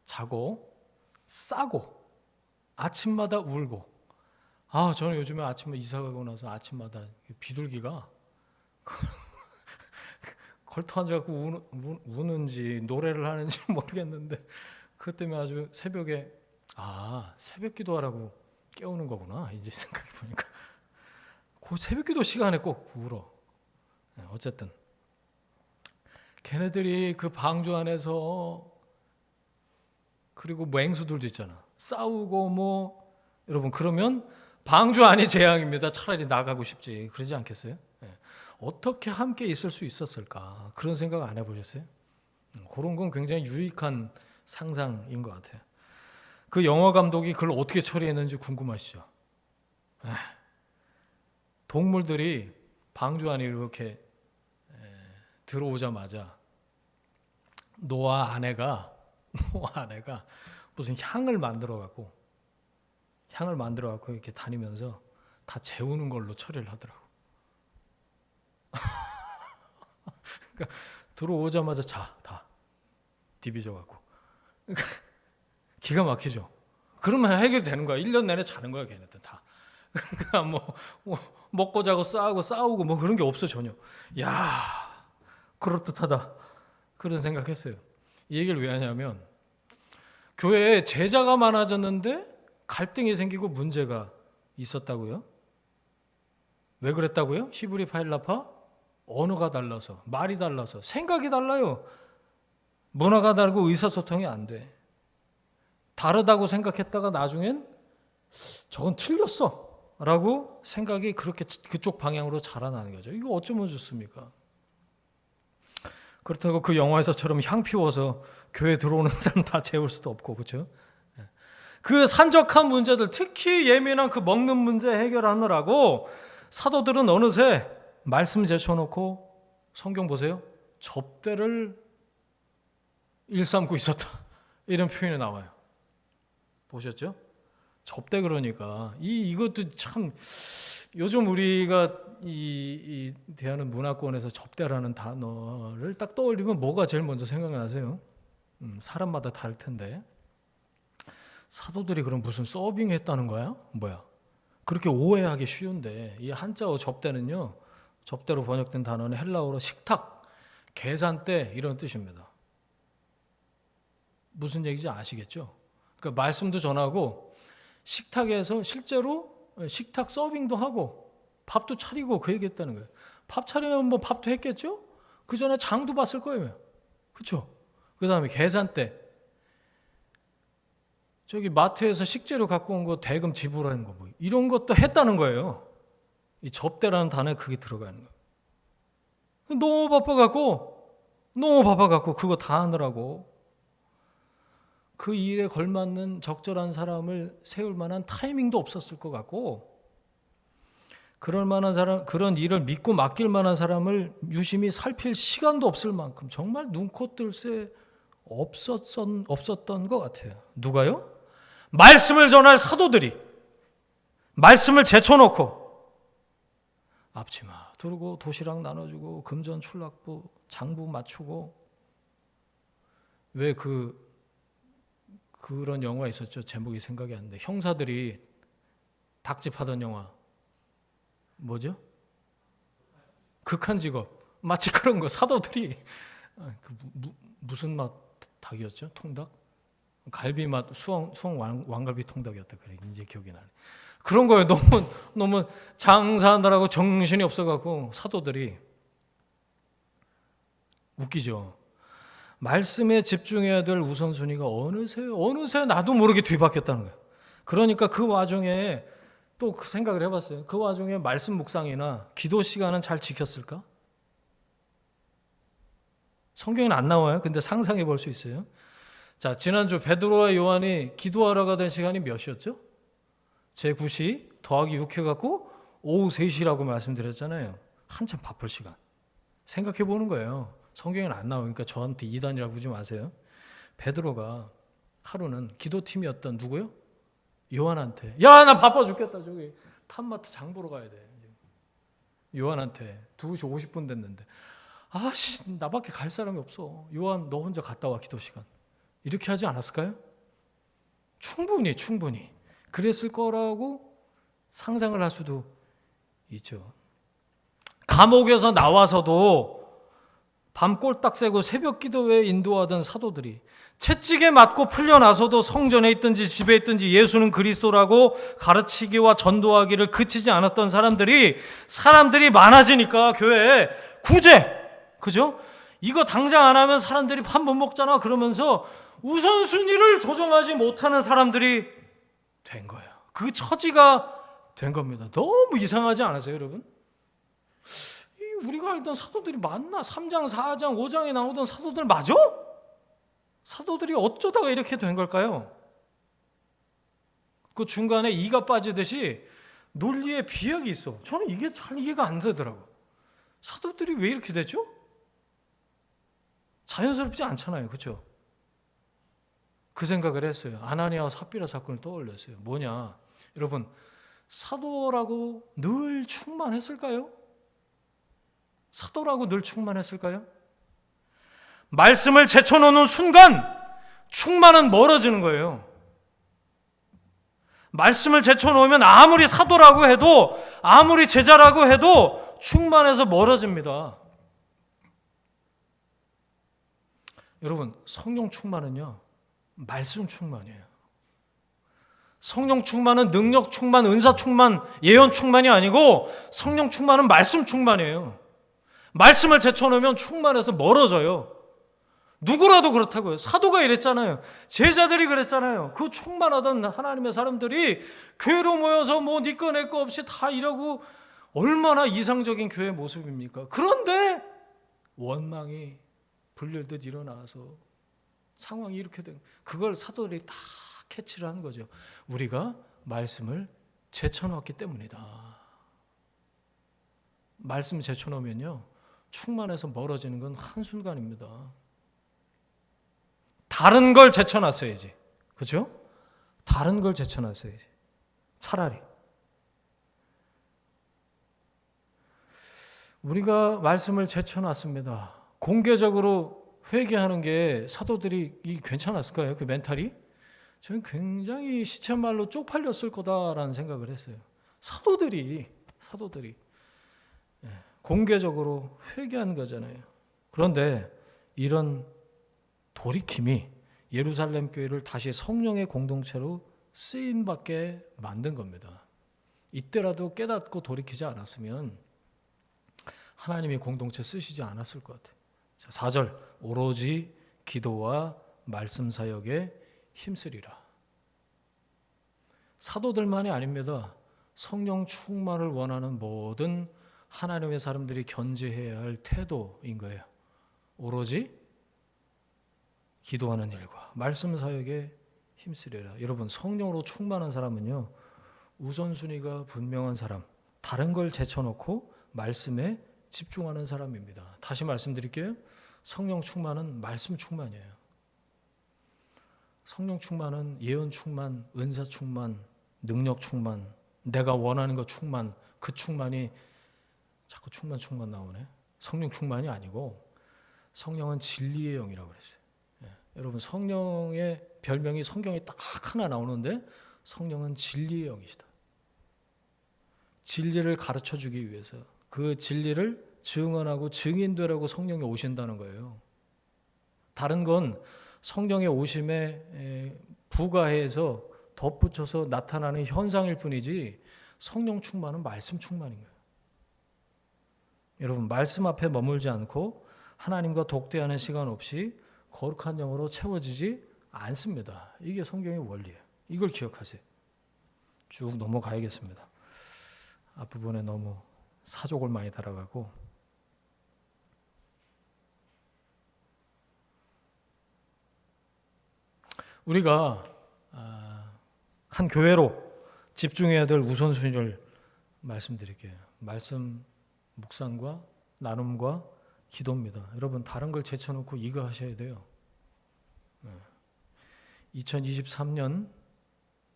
자고 싸고 아침마다 울고 저는 요즘에 아침에 이사 가고 나서 아침마다 비둘기가 걸터 앉아갖고 우는지 노래를 하는지 모르겠는데 그것 때문에 아주 새벽에 새벽 기도하라고 깨우는 거구나 이제 생각해 보니까 그 새벽 기도 시간에 꼭 울어. 어쨌든 걔네들이 그 방주 안에서, 그리고 맹수들도 있잖아, 싸우고 뭐, 여러분 그러면 방주 안이 재앙입니다. 차라리 나가고 싶지. 그러지 않겠어요? 어떻게 함께 있을 수 있었을까? 그런 생각 안 해보셨어요? 그런 건 굉장히 유익한 상상인 것 같아요. 그 영화 감독이 그걸 어떻게 처리했는지 궁금하시죠? 동물들이 방주 안에 이렇게 들어오자마자 노아 아내가 무슨 향을 만들어 갖고 이렇게 다니면서 다 재우는 걸로 처리를 하더라고. 그러니까 들어오자마자 다 디비져 갖고. 그러니까 기가 막히죠. 그러면 해결되는 거야. 1년 내내 자는 거야, 걔네들 다. 그러니까 뭐 먹고 자고 싸우고 뭐 그런 게 없어 전혀. 야, 그럴듯하다. 그런 생각했어요. 이 얘기를 왜 하냐면 교회에 제자가 많아졌는데 갈등이 생기고 문제가 있었다고요? 왜 그랬다고요? 히브리 파일라파? 언어가 달라서, 말이 달라서, 생각이 달라요. 문화가 다르고 의사소통이 안 돼. 다르다고 생각했다가 나중엔 저건 틀렸어 라고 생각이 그렇게 그쪽 방향으로 자라나는 거죠. 이거 어쩌면 좋습니까? 그렇다고 그 영화에서처럼 향 피워서 교회 들어오는 사람 다 재울 수도 없고, 그렇죠? 그 산적한 문제들, 특히 예민한 그 먹는 문제 해결하느라고 사도들은 어느새 말씀 제쳐놓고, 성경 보세요, 접대를 일삼고 있었다, 이런 표현이 나와요. 보셨죠? 접대. 그러니까 이것도 참 요즘 우리가 이 대하는 문화권에서 접대라는 단어를 딱 떠올리면 뭐가 제일 먼저 생각나세요? 사람마다 다를 텐데, 사도들이 그럼 무슨 서빙했다는 거야? 뭐야? 그렇게 오해하기 쉬운데, 이 한자어 접대는요, 접대로 번역된 단어는 헬라어로 식탁, 계산대 이런 뜻입니다. 무슨 얘기인지 아시겠죠? 그러니까 말씀도 전하고 식탁에서 실제로 식탁 서빙도 하고 밥도 차리고 그 얘기했다는 거예요. 밥 차리면 뭐 밥도 했겠죠? 그 전에 장도 봤을 거예요. 그렇죠? 그 다음에 계산대, 저기 마트에서 식재료 갖고 온 거 대금 지불하는 거 뭐 이런 것도 했다는 거예요. 이 접대라는 단어에 그게 들어가는 거예요. 너무 바빠갖고 그거 다 하느라고 그 일에 걸맞는 적절한 사람을 세울 만한 타이밍도 없었을 것 같고, 그럴 만한 사람, 그런 일을 믿고 맡길 만한 사람을 유심히 살필 시간도 없을 만큼 정말 눈코 뜰 새 없었던 것 같아요. 누가요? 말씀을 전할 사도들이 말씀을 제쳐놓고 앞치마 두르고 도시락 나눠주고 금전 출납부 장부 맞추고, 왜 그런 영화 있었죠? 제목이 생각이 안 나는데, 형사들이 닭집하던 영화 뭐죠? 극한 직업. 마치 그런 거. 사도들이 무슨 맛 닭이었죠? 통닭? 갈비 맛, 수원 왕갈비 통닭이었다 그래. 이제 기억이 나네. 그런 거예요. 너무 장사하느라고 정신이 없어갖고 사도들이. 웃기죠. 말씀에 집중해야 될 우선순위가 어느새 나도 모르게 뒤바뀌었다는 거예요. 그러니까 그 와중에 또 그 생각을 해봤어요. 그 와중에 말씀 묵상이나 기도 시간은 잘 지켰을까? 성경에는 안 나와요. 근데 상상해 볼 수 있어요. 자, 지난주 베드로와 요한이 기도하러 가던 시간이 몇 시였죠? 제9시 더하기 6 해갖고 오후 3시라고 말씀드렸잖아요. 한참 바쁠 시간. 생각해 보는 거예요. 성경에는 안 나오니까 저한테 이단이라고 그러지 마세요. 베드로가 하루는 기도팀이었던 누구요? 요한한테, 야, 나 바빠 죽겠다. 저기 탑마트 장 보러 가야 돼. 요한한테 2시 50분 됐는데, 아씨, 나밖에 갈 사람이 없어. 요한, 너 혼자 갔다 와, 기도 시간. 이렇게 하지 않았을까요? 충분히 그랬을 거라고 상상을 할 수도 있죠. 감옥에서 나와서도 밤 꼴딱 새고 새벽 기도회에 인도하던 사도들이 채찍에 맞고 풀려나서도 성전에 있든지 집에 있든지 예수는 그리스도라고 가르치기와 전도하기를 그치지 않았던 사람들이 많아지니까 교회에 구제, 그죠? 이거 당장 안 하면 사람들이 밥 못 먹잖아 그러면서 우선순위를 조정하지 못하는 사람들이 된 거예요. 그 처지가 된 겁니다. 너무 이상하지 않으세요, 여러분? 우리가 알던 사도들이 맞나? 3장, 4장, 5장에 나오던 사도들 맞아? 사도들이 어쩌다가 이렇게 된 걸까요? 그 중간에 이가 빠지듯이 논리의 비약이 있어. 저는 이게 잘 이해가 안 되더라고. 사도들이 왜 이렇게 됐죠? 자연스럽지 않잖아요. 그렇죠? 그 생각을 했어요. 아나니아와 삽비라 사건을 떠올렸어요. 뭐냐? 여러분, 사도라고 늘 충만했을까요? 사도라고 늘 충만했을까요? 말씀을 제쳐놓는 순간 충만은 멀어지는 거예요. 말씀을 제쳐놓으면 아무리 사도라고 해도 아무리 제자라고 해도 충만해서 멀어집니다. 여러분, 성령 충만은요, 말씀 충만이에요. 성령 충만은 능력 충만, 은사 충만, 예언 충만이 아니고 성령 충만은 말씀 충만이에요. 말씀을 제쳐놓으면 충만해서 멀어져요. 누구라도 그렇다고요. 사도가 이랬잖아요. 제자들이 그랬잖아요. 그 충만하던 하나님의 사람들이 교회로 모여서 뭐 니 거 내 거 없이 다 이러고 얼마나 이상적인 교회 모습입니까? 그런데 원망이 불릴듯 일어나서 상황이 이렇게 된, 그걸 사도들이 다 캐치를 한 거죠. 우리가 말씀을 제쳐놓았기 때문이다. 말씀 제쳐놓으면요, 충만해서 멀어지는 건 한순간입니다. 다른 걸 제쳐놨어야지. 그렇죠? 다른 걸 제쳐놨어야지. 차라리. 우리가 말씀을 제쳐놨습니다. 공개적으로 회개하는 게 사도들이 괜찮았을까요? 그 멘탈이? 저는 굉장히 시쳇말로 쪽팔렸을 거다라는 생각을 했어요. 사도들이 공개적으로 회개한 거잖아요. 그런데 이런 돌이킴이 예루살렘 교회를 다시 성령의 공동체로 쓰임받게 만든 겁니다. 이때라도 깨닫고 돌이키지 않았으면 하나님이 공동체 쓰시지 않았을 것 같아요. 4절, 오로지 기도와 말씀 사역에 힘쓰리라. 사도들만이 아닙니다. 성령 충만을 원하는 모든 하나님의 사람들이 견지해야 할 태도인 거예요. 오로지 기도하는 일과 말씀 사역에 힘쓰리라. 여러분, 성령으로 충만한 사람은요, 우선순위가 분명한 사람, 다른 걸 제쳐놓고 말씀에 집중하는 사람입니다. 다시 말씀드릴게요. 성령 충만은 말씀 충만이에요. 성령 충만은 예언 충만, 은사 충만, 능력 충만, 내가 원하는 것 충만, 그 충만이 자꾸 충만 나오네. 성령 충만이 아니고 성령은 진리의 영이라고 그랬어요. 여러분, 성령의 별명이 성경에 딱 하나 나오는데 성령은 진리의 영이시다. 진리를 가르쳐주기 위해서 그 진리를 증언하고 증인되라고 성령이 오신다는 거예요. 다른 건 성령의 오심에 부가해서 덧붙여서 나타나는 현상일 뿐이지 성령 충만은 말씀 충만인 거예요. 여러분, 말씀 앞에 머물지 않고 하나님과 독대하는 시간 없이 거룩한 영으로 채워지지 않습니다. 이게 성경의 원리예요. 이걸 기억하세요. 쭉 넘어가야겠습니다. 앞부분에 너무 사족을 많이 달아가고. 우리가 한 교회로 집중해야 될 우선순위를 말씀드릴게요. 말씀 묵상과 나눔과 기도입니다. 여러분, 다른 걸 제쳐놓고 이거 하셔야 돼요. 2023년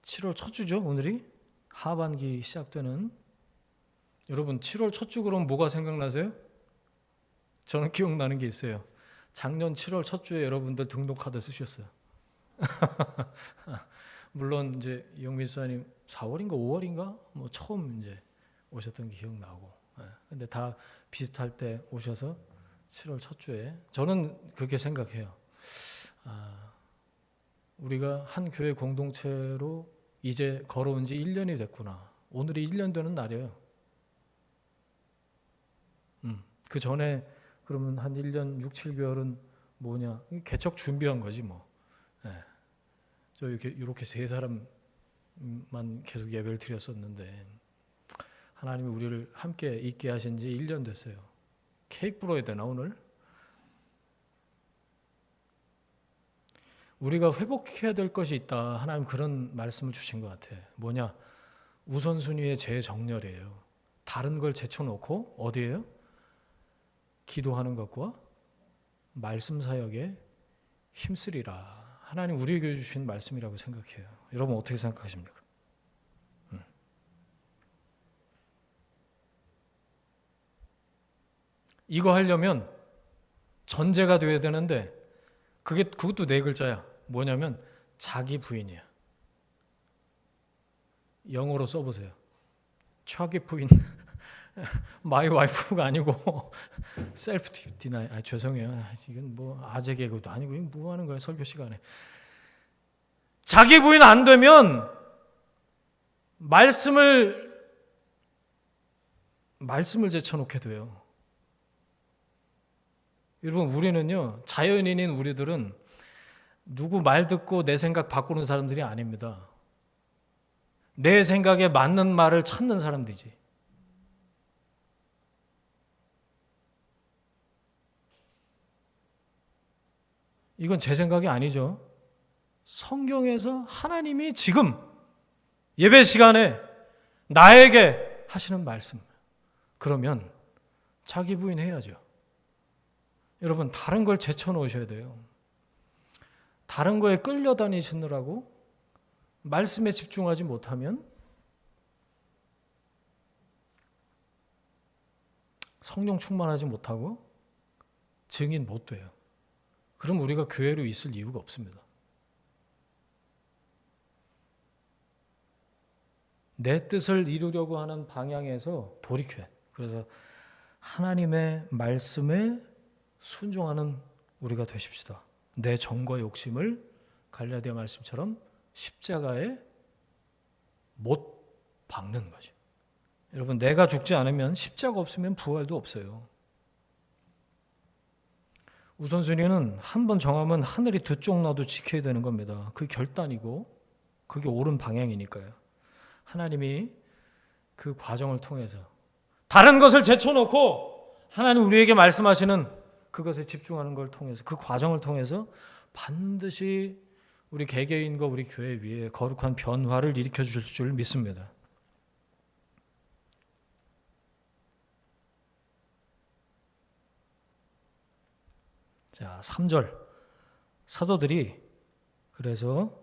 7월 첫 주죠, 오늘이? 하반기 시작되는. 여러분, 7월 첫 주 그러면 뭐가 생각나세요? 저는 기억나는 게 있어요. 작년 7월 첫 주에 여러분들 등록카드 쓰셨어요. 물론 이제 영민 수사님 4월인가 5월인가 뭐 처음 이제 오셨던 게 기억나고. 근데 다 비슷할 때 오셔서 7월 첫 주에 저는 그렇게 생각해요. 우리가 한 교회 공동체로 이제 걸어온 지 1년이 됐구나. 오늘이 1년 되는 날이에요. 그 전에 그러면 한 1년 6, 7개월은 뭐냐? 개척 준비한 거지 뭐. 예. 저 이렇게 세 사람만 계속 예배를 드렸었는데 하나님이 우리를 함께 있게 하신 지 1년 됐어요. 케이크 불어야 되나 오늘? 우리가 회복해야 될 것이 있다. 하나님 그런 말씀을 주신 것 같아. 뭐냐? 우선순위의 재정렬이에요. 다른 걸 제쳐놓고 어디에요? 기도하는 것과 말씀 사역에 힘쓰리라. 하나님 우리에게 주신 말씀이라고 생각해요. 여러분 어떻게 생각하십니까? 이거 하려면 전제가 돼야 되는데 그것도 네 글자야. 뭐냐면 자기 부인이야. 영어로 써보세요. 자기 부인. 마이 와이프가 아니고 셀프 디나이. 죄송해요. 이건 뭐 아재 개그도 아니고 이건 뭐 하는 거야 설교 시간에. 자기 부인 안 되면 말씀을 제쳐놓게 돼요. 여러분 우리는요, 자연인인 우리들은 누구 말 듣고 내 생각 바꾸는 사람들이 아닙니다. 내 생각에 맞는 말을 찾는 사람들이지. 이건 제 생각이 아니죠. 성경에서 하나님이 지금 예배 시간에 나에게 하시는 말씀. 그러면 자기 부인 해야죠. 여러분 다른 걸 제쳐놓으셔야 돼요. 다른 거에 끌려다니시느라고 말씀에 집중하지 못하면 성령 충만하지 못하고 증인 못 돼요. 그럼 우리가 교회로 있을 이유가 없습니다. 내 뜻을 이루려고 하는 방향에서 돌이켜. 그래서 하나님의 말씀에 순종하는 우리가 되십시다. 내 정과 욕심을 갈라디아 말씀처럼 십자가에 못 박는 거죠. 여러분 내가 죽지 않으면 십자가 없으면 부활도 없어요. 우선순위는 한 번 정하면 하늘이 두 쪽 나도 지켜야 되는 겁니다. 그게 결단이고 그게 옳은 방향이니까요. 하나님이 그 과정을 통해서 다른 것을 제쳐놓고 하나님 우리에게 말씀하시는 그것에 집중하는 걸 통해서 그 과정을 통해서 반드시 우리 개개인과 우리 교회 위에 거룩한 변화를 일으켜 줄 줄 믿습니다. 자, 3절. 사도들이 그래서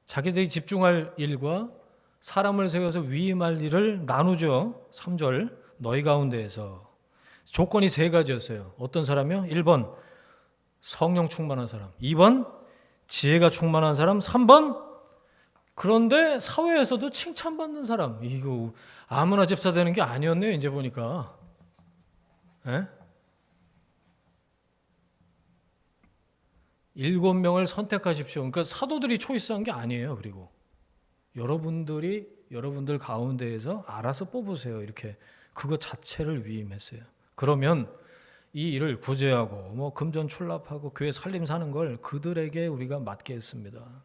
자기들이 집중할 일과 사람을 세워서 위임할 일을 나누죠. 3절. 너희 가운데에서 조건이 세 가지였어요. 어떤 사람이요? 1번 성령 충만한 사람, 2번 지혜가 충만한 사람, 3번 그런데 사회에서도 칭찬받는 사람. 이거 아무나 집사 되는 게 아니었네요. 이제 보니까. 에? 7명을 선택하십시오. 그러니까 사도들이 초이스한 게 아니에요. 그리고 여러분들 가운데에서 알아서 뽑으세요. 이렇게 그것 자체를 위임했어요. 그러면 이 일을 구제하고 뭐 금전 출납하고 교회 살림 사는 걸 그들에게 우리가 맡게 했습니다.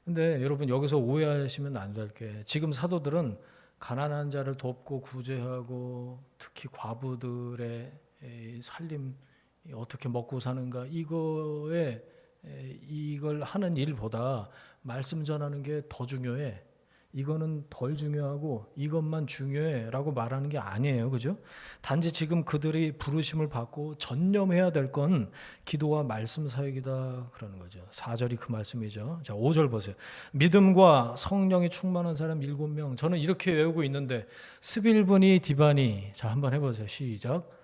근데 여러분 여기서 오해하시면 안 될 게 지금 사도들은 가난한 자를 돕고 구제하고 특히 과부들의 살림 어떻게 먹고 사는가 이걸 하는 일보다 말씀 전하는 게 더 중요해. 이거는 덜 중요하고 이것만 중요해라고 말하는 게 아니에요. 그죠? 단지 지금 그들이 부르심을 받고 전념해야 될 건 기도와 말씀 사역이다 그러는 거죠. 4절이 그 말씀이죠. 자, 5절 보세요. 믿음과 성령이 충만한 사람 7명. 저는 이렇게 외우고 있는데 스빌브니 디바니. 자, 한번 해보세요. 시작.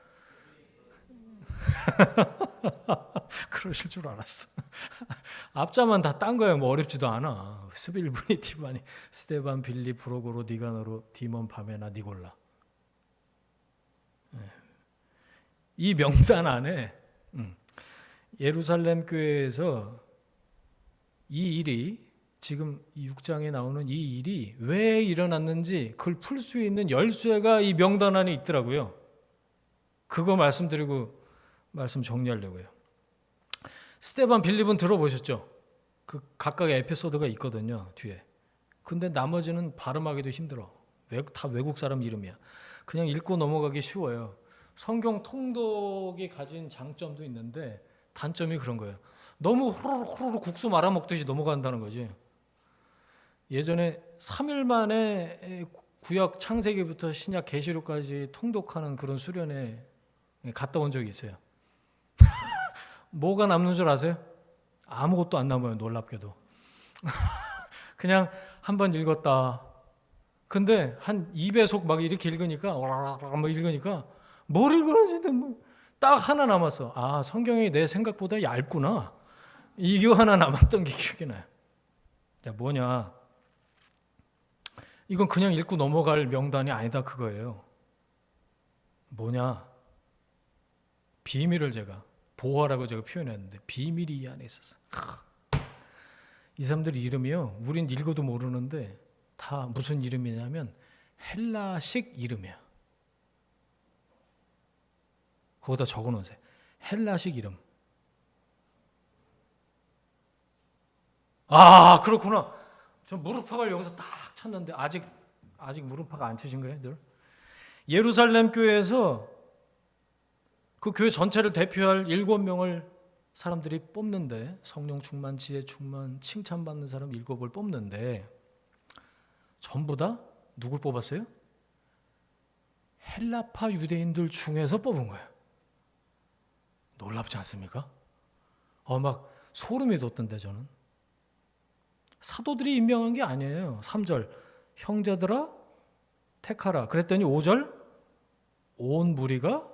그러실 줄 알았어. 앞자만 다 딴 거예요. 뭐 어렵지도 않아. 스빌브니 티바니 스테반 빌리 브로고로 니가노로 디몬 바메나 니골라. 이 명단 안에 예루살렘 교회에서 이 일이 지금 6장에 나오는 이 일이 왜 일어났는지 그걸 풀 수 있는 열쇠가 이 명단 안에 있더라고요. 그거 말씀드리고 말씀 정리하려고요. 스데반 빌립은 들어보셨죠? 그 각각의 에피소드가 있거든요, 뒤에. 근데 나머지는 발음하기도 힘들어. 다 외국 사람 이름이야. 그냥 읽고 넘어가기 쉬워요. 성경 통독이 가진 장점도 있는데 단점이 그런 거예요. 너무 후루룩 국수 말아 먹듯이 넘어간다는 거지. 예전에 3일 만에 구약 창세기부터 신약 계시록까지 통독하는 그런 수련회 갔다 온 적이 있어요. 뭐가 남는 줄 아세요? 아무것도 안 남아요. 놀랍게도. 그냥 한 번 읽었다. 근데 한 2배속 막 이렇게 읽으니까 뭐 읽으니까 뭘 읽었는지 딱 하나 남았어. 아, 성경이 내 생각보다 얇구나. 이거 하나 남았던 게 기억이 나요. 야, 뭐냐? 이건 그냥 읽고 넘어갈 명단이 아니다 그거예요. 뭐냐? 비밀을 제가 보호하라고 제가 표현했는데 비밀이 이 안에 있었어. 이 사람들 이름이요. 우린 읽어도 모르는데 다 무슨 이름이냐면 헬라식 이름이야. 거기다 적어놓으세요. 헬라식 이름. 아, 그렇구나. 저 무릎팍을 여기서 딱 쳤는데 아직 무릎팍 안 치신 거예요, 늘? 예루살렘 교회에서 그 교회 전체를 대표할 7명을 사람들이 뽑는데 성령 충만, 지혜 충만, 칭찬받는 사람 7을 뽑는데 전부 다 누굴 뽑았어요? 헬라파 유대인들 중에서 뽑은 거예요. 놀랍지 않습니까? 막 소름이 돋던데 저는. 사도들이 임명한 게 아니에요. 3절 형제들아 택하라 그랬더니 5절 온 무리가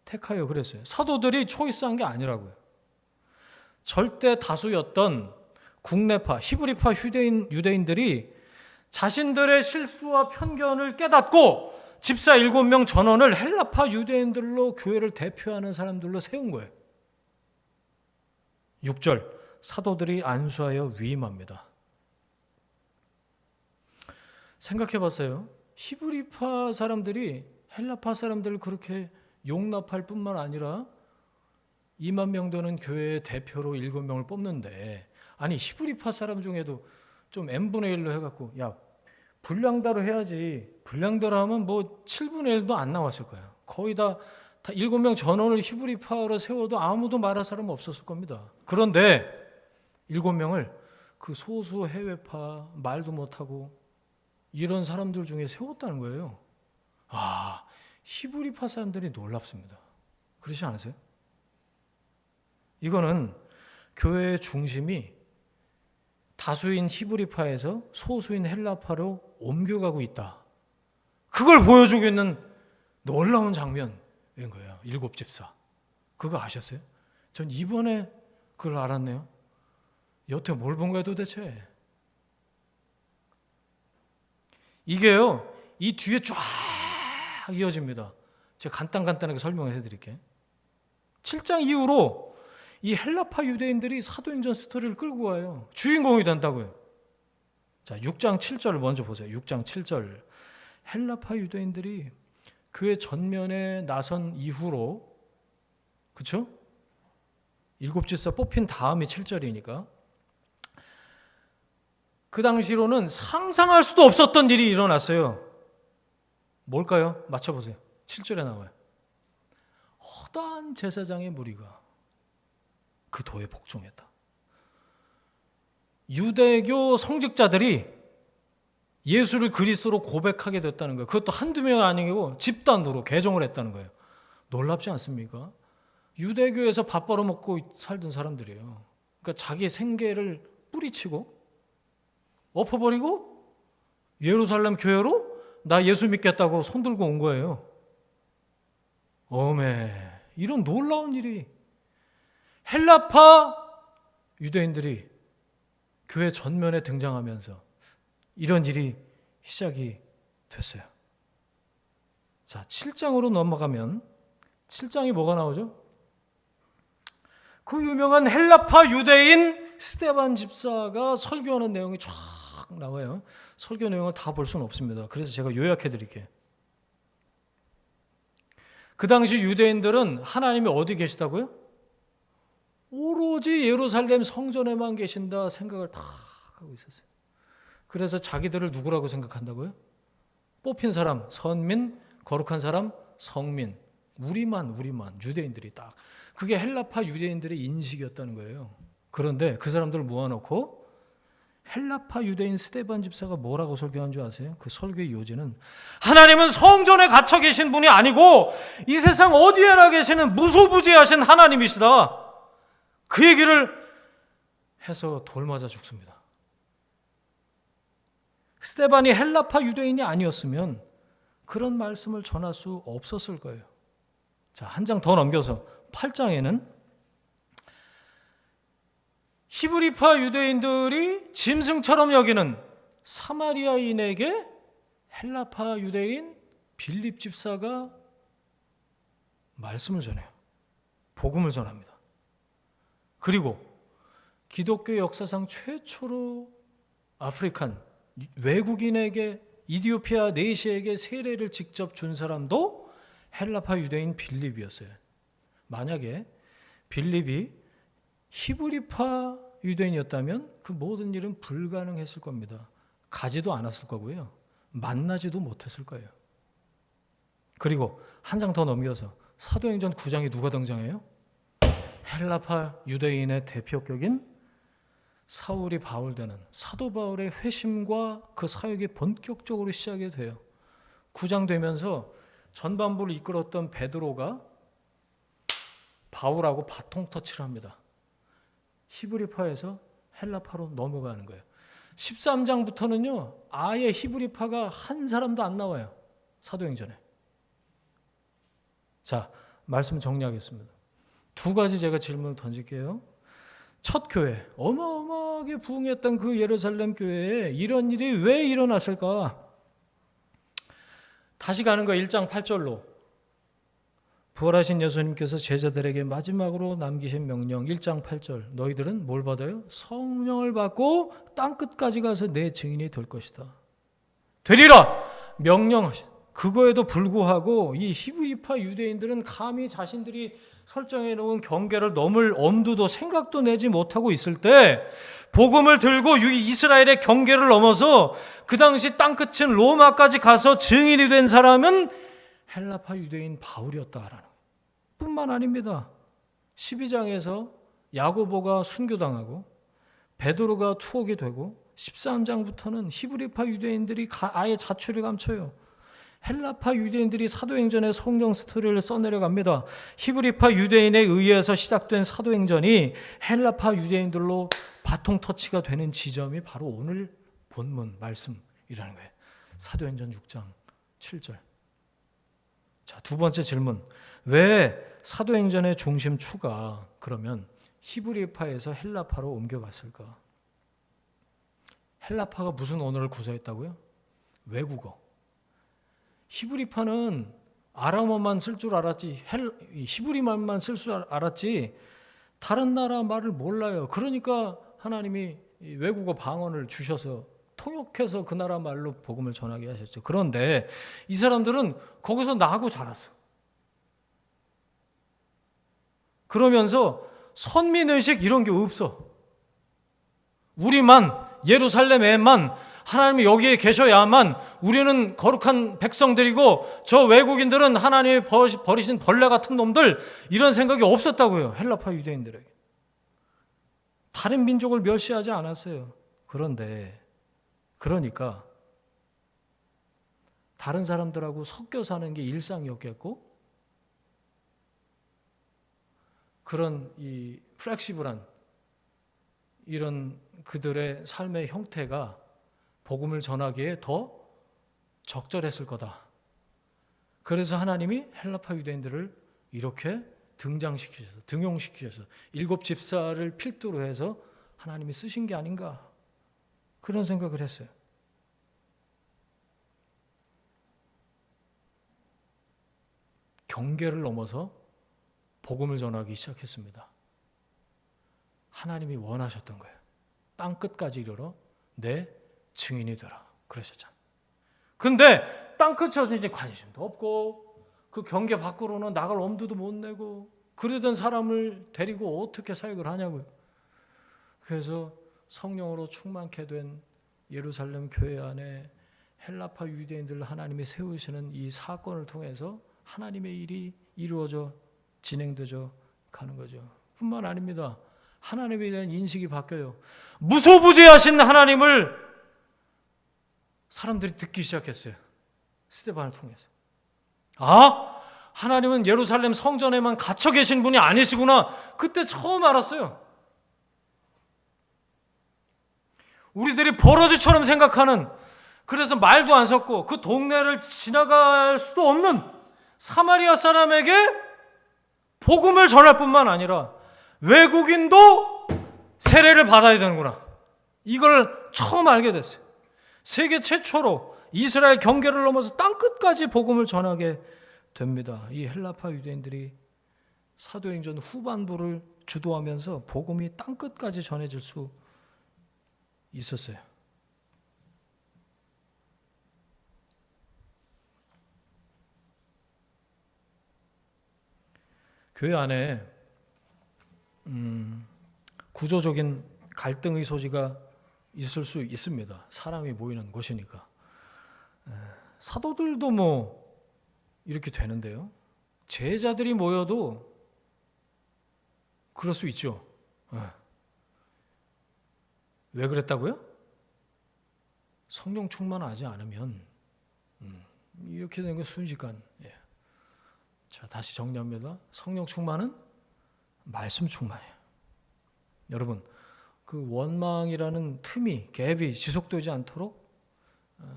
택하여 그랬어요. 사도들이 초이스한 게 아니라고요. 절대 다수였던 국내파 히브리파 유대인들이 자신들의 실수와 편견을 깨닫고 집사 7명 전원을 헬라파 유대인들로 교회를 대표하는 사람들로 세운 거예요. 6절 사도들이 안수하여 위임합니다. 생각해 봤어요. 히브리파 사람들이 헬라파 사람들을 그렇게 용납할 뿐만 아니라 2만 명 되는 교회의 대표로 7명을 뽑는데 아니 히브리파 사람 중에도 좀 n분의 1로 해갖고 야 분량다로 해야지. 분량다로 하면 뭐 7분의 1도 안 나왔을 거예요. 거의 다 7명 전원을 히브리파로 세워도 아무도 말할 사람 없었을 겁니다. 그런데 7명을 그 소수 해외파 말도 못하고 이런 사람들 중에 세웠다는 거예요. 아, 히브리파 사람들이 놀랍습니다. 그렇지 않으세요? 이거는 교회의 중심이 다수인 히브리파에서 소수인 헬라파로 옮겨가고 있다. 그걸 보여주고 있는 놀라운 장면인 거예요. 7집사. 그거 아셨어요? 전 이번에 그걸 알았네요. 여태 뭘 본 거야 도대체? 이게요. 이 뒤에 쫙 이어집니다. 제가 간단하게 설명을 해드릴게요. 7장 이후로 이 헬라파 유대인들이 사도행전 스토리를 끌고 와요. 주인공이 된다고요. 자, 6장 7절을 먼저 보세요. 6장 7절. 헬라파 유대인들이 교회 전면에 나선 이후로, 그렇죠? 7집사 뽑힌 다음이 7절이니까 그 당시로는 상상할 수도 없었던 일이 일어났어요. 뭘까요? 맞춰보세요. 7절에 나와요. 허다한 제사장의 무리가 그 도에 복종했다. 유대교 성직자들이 예수를 그리스도로 고백하게 됐다는 거예요. 그것도 한두 명이 아니고 집단으로 개종을 했다는 거예요. 놀랍지 않습니까? 유대교에서 밥 벌어먹고 살던 사람들이에요. 그러니까 자기 생계를 뿌리치고 엎어버리고 예루살렘 교회로 나 예수 믿겠다고 손들고 온 거예요. 어메, 이런 놀라운 일이 헬라파 유대인들이 교회 전면에 등장하면서 이런 일이 시작이 됐어요. 자, 7장으로 넘어가면 7장이 뭐가 나오죠? 그 유명한 헬라파 유대인 스데반 집사가 설교하는 내용이 쫙 나와요. 설교 내용을 다 볼 수는 없습니다. 그래서 제가 요약해 드릴게요. 그 당시 유대인들은 하나님이 어디 계시다고요? 오로지 예루살렘 성전에만 계신다 생각을 다 하고 있었어요. 그래서 자기들을 누구라고 생각한다고요? 뽑힌 사람, 선민, 거룩한 사람, 성민, 우리만 유대인들이 딱 그게 헬라파 유대인들의 인식이었다는 거예요. 그런데 그 사람들을 모아놓고 헬라파 유대인 스데반 집사가 뭐라고 설교한 줄 아세요? 그 설교의 요지는 하나님은 성전에 갇혀 계신 분이 아니고 이 세상 어디에나 계시는 무소부지하신 하나님이시다. 그 얘기를 해서 돌 맞아 죽습니다. 스데반이 헬라파 유대인이 아니었으면 그런 말씀을 전할 수 없었을 거예요. 자, 한 장 더 넘겨서 8장에는 히브리파 유대인들이 짐승처럼 여기는 사마리아인에게 헬라파 유대인 빌립 집사가 말씀을 전해요. 복음을 전합니다. 그리고 기독교 역사상 최초로 아프리칸 외국인에게 이디오피아 내시에게 세례를 직접 준 사람도 헬라파 유대인 빌립이었어요. 만약에 빌립이 히브리파 유대인이었다면 그 모든 일은 불가능했을 겁니다. 가지도 않았을 거고요. 만나지도 못했을 거예요. 그리고 한 장 더 넘겨서 사도행전 9장에 누가 등장해요? 헬라파 유대인의 대표격인 사울이 바울 되는 사도 바울의 회심과 그 사역이 본격적으로 시작이 돼요. 9장 되면서 전반부를 이끌었던 베드로가 바울하고 바통 터치를 합니다. 히브리파에서 헬라파로 넘어가는 거예요. 13장부터는요 아예 히브리파가 한 사람도 안 나와요. 사도행전에. 자, 말씀 정리하겠습니다. 두 가지 제가 질문을 던질게요. 첫 교회, 어마어마하게 부흥했던 그 예루살렘 교회에 이런 일이 왜 일어났을까? 다시 가는 거 1장 8절로 부활하신 예수님께서 제자들에게 마지막으로 남기신 명령 1장 8절 너희들은 뭘 받아요? 성령을 받고 땅끝까지 가서 내 증인이 될 것이다. 되리라! 명령하신 그거에도 불구하고 이 히브리파 유대인들은 감히 자신들이 설정해 놓은 경계를 넘을 엄두도 생각도 내지 못하고 있을 때 복음을 들고 이스라엘의 경계를 넘어서 그 당시 땅끝인 로마까지 가서 증인이 된 사람은 헬라파 유대인 바울이었다라는 뿐만 아닙니다. 12장에서 야고보가 순교당하고 베드로가 투옥이 되고 13장부터는 히브리파 유대인들이 아예 자취를 감춰요. 헬라파 유대인들이 사도행전의 성령 스토리를 써내려갑니다. 히브리파 유대인에 의해서 시작된 사도행전이 헬라파 유대인들로 바통 터치가 되는 지점이 바로 오늘 본문 말씀이라는 거예요. 사도행전 6장 7절. 자, 두 번째 질문. 왜 사도행전의 중심추가 그러면 히브리파에서 헬라파로 옮겨갔을까? 헬라파가 무슨 언어를 구사했다고요? 외국어. 히브리파는 아람어만 쓸 줄 알았지 히브리 말만 쓸 줄 알았지 다른 나라 말을 몰라요. 그러니까 하나님이 외국어 방언을 주셔서 통역해서 그 나라 말로 복음을 전하게 하셨죠. 그런데 이 사람들은 거기서 나고 자랐어. 그러면서 선민의식 이런 게 없어. 우리만 예루살렘에만 하나님이 여기에 계셔야만 우리는 거룩한 백성들이고 저 외국인들은 하나님이 버리신 벌레 같은 놈들 이런 생각이 없었다고요. 헬라파 유대인들에게. 다른 민족을 멸시하지 않았어요. 그러니까 다른 사람들하고 섞여 사는 게 일상이었겠고 그런 이 플렉시블한 이런 그들의 삶의 형태가 복음을 전하기에 더 적절했을 거다. 그래서 하나님이 헬라파 유대인들을 이렇게 등장시키셔서 등용시키셔서 7 집사를 필두로 해서 하나님이 쓰신 게 아닌가 그런 생각을 했어요. 경계를 넘어서 복음을 전하기 시작했습니다. 하나님이 원하셨던 거예요. 땅 끝까지 이르러 내 증인이 되라 그러셨잖아요. 근데 땅 끝에 이제 관심도 없고 그 경계 밖으로는 나갈 엄두도 못 내고 그러던 사람을 데리고 어떻게 사역을 하냐고요. 그래서 성령으로 충만케 된 예루살렘 교회 안에 헬라파 유대인들을 하나님이 세우시는 이 사건을 통해서 하나님의 일이 이루어져 진행되져 가는 거죠. 뿐만 아닙니다. 하나님에 대한 인식이 바뀌어요. 무소부재하신 하나님을 사람들이 듣기 시작했어요. 스데반을 통해서. 아, 하나님은 예루살렘 성전에만 갇혀 계신 분이 아니시구나. 그때 처음 알았어요. 우리들이 버러지처럼 생각하는, 그래서 말도 안 섞고 그 동네를 지나갈 수도 없는 사마리아 사람에게 복음을 전할 뿐만 아니라 외국인도 세례를 받아야 되는구나. 이걸 처음 알게 됐어요. 세계 최초로 이스라엘 경계를 넘어서 땅끝까지 복음을 전하게 됩니다. 이 헬라파 유대인들이 사도행전 후반부를 주도하면서 복음이 땅끝까지 전해질 수 있었어요. 교회 안에 구조적인 갈등의 소지가 있을 수 있습니다. 사람이 모이는 곳이니까. 사도들도 뭐 이렇게 되는데요. 제자들이 모여도 그럴 수 있죠. 왜 그랬다고요? 성령 충만하지 않으면 이렇게 되는 건 순식간. 자, 다시 정리합니다. 성령 충만은 말씀 충만이에요. 여러분, 그 원망이라는 틈이, 갭이 지속되지 않도록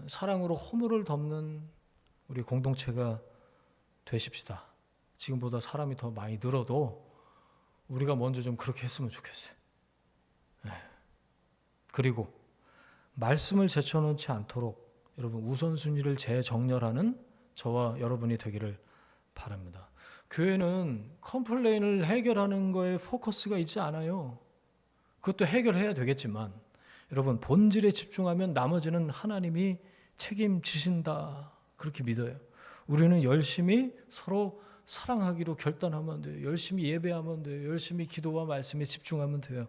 사랑으로 허물을 덮는 우리 공동체가 되십시다. 지금보다 사람이 더 많이 늘어도 우리가 먼저 좀 그렇게 했으면 좋겠어요. 그리고 말씀을 제쳐놓지 않도록 여러분 우선순위를 재정렬하는 저와 여러분이 되기를 바랍니다. 교회는 컴플레인을 해결하는 거에 포커스가 있지 않아요. 그것도 해결해야 되겠지만 여러분 본질에 집중하면 나머지는 하나님이 책임지신다. 그렇게 믿어요. 우리는 열심히 서로 사랑하기로 결단하면 돼요. 열심히 예배하면 돼요. 열심히 기도와 말씀에 집중하면 돼요.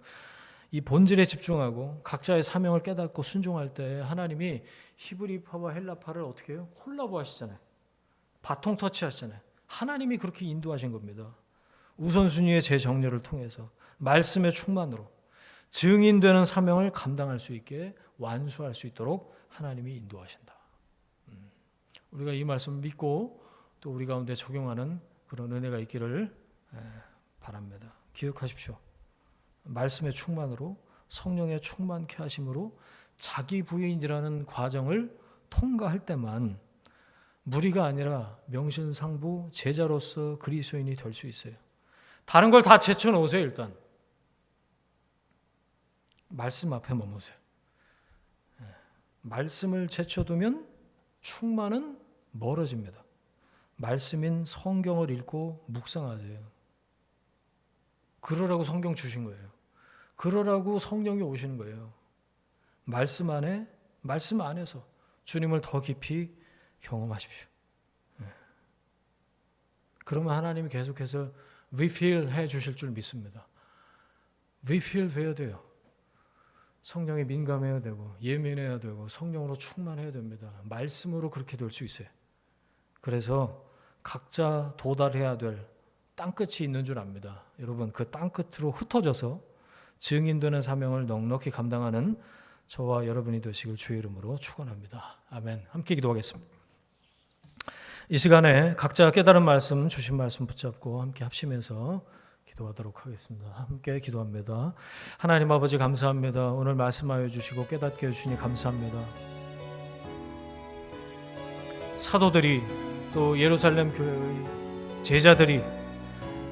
이 본질에 집중하고 각자의 사명을 깨닫고 순종할 때 하나님이 히브리파와 헬라파를 어떻게 해요? 콜라보 하시잖아요. 바통 터치 하시잖아요. 하나님이 그렇게 인도하신 겁니다. 우선순위의 재정렬을 통해서 말씀의 충만으로 증인되는 사명을 감당할 수 있게 완수할 수 있도록 하나님이 인도하신다. 우리가 이 말씀을 믿고 또 우리 가운데 적용하는 그런 은혜가 있기를 바랍니다. 기억하십시오. 말씀의 충만으로 성령의 충만케 하심으로 자기 부인이라는 과정을 통과할 때만 무리가 아니라 명신상부 제자로서 그리스도인이 될 수 있어요. 다른 걸 다 제쳐놓으세요. 일단 말씀 앞에 머무세요. 말씀을 제쳐두면 충만은 멀어집니다. 말씀인 성경을 읽고 묵상하세요. 그러라고 성경 주신 거예요. 그러라고 성령이 오시는 거예요. 말씀 안에, 말씀 안에서 주님을 더 깊이 경험하십시오. 그러면 하나님이 계속해서 refill 해 주실 줄 믿습니다. refill 돼야 돼요. 성령에 민감해야 되고 예민해야 되고 성령으로 충만해야 됩니다. 말씀으로 그렇게 될 수 있어요. 그래서 각자 도달해야 될 땅끝이 있는 줄 압니다. 여러분 그 땅끝으로 흩어져서 증인되는 사명을 넉넉히 감당하는 저와 여러분이 되시길 주의 이름으로 축원합니다. 아멘. 함께 기도하겠습니다. 이 시간에 각자 깨달은 말씀 주신 말씀 붙잡고 함께 합심해서 기도하도록 하겠습니다. 함께 기도합니다. 하나님 아버지 감사합니다. 오늘 말씀하여 주시고 깨닫게 해주시니 감사합니다. 사도들이 또 예루살렘 교회의 제자들이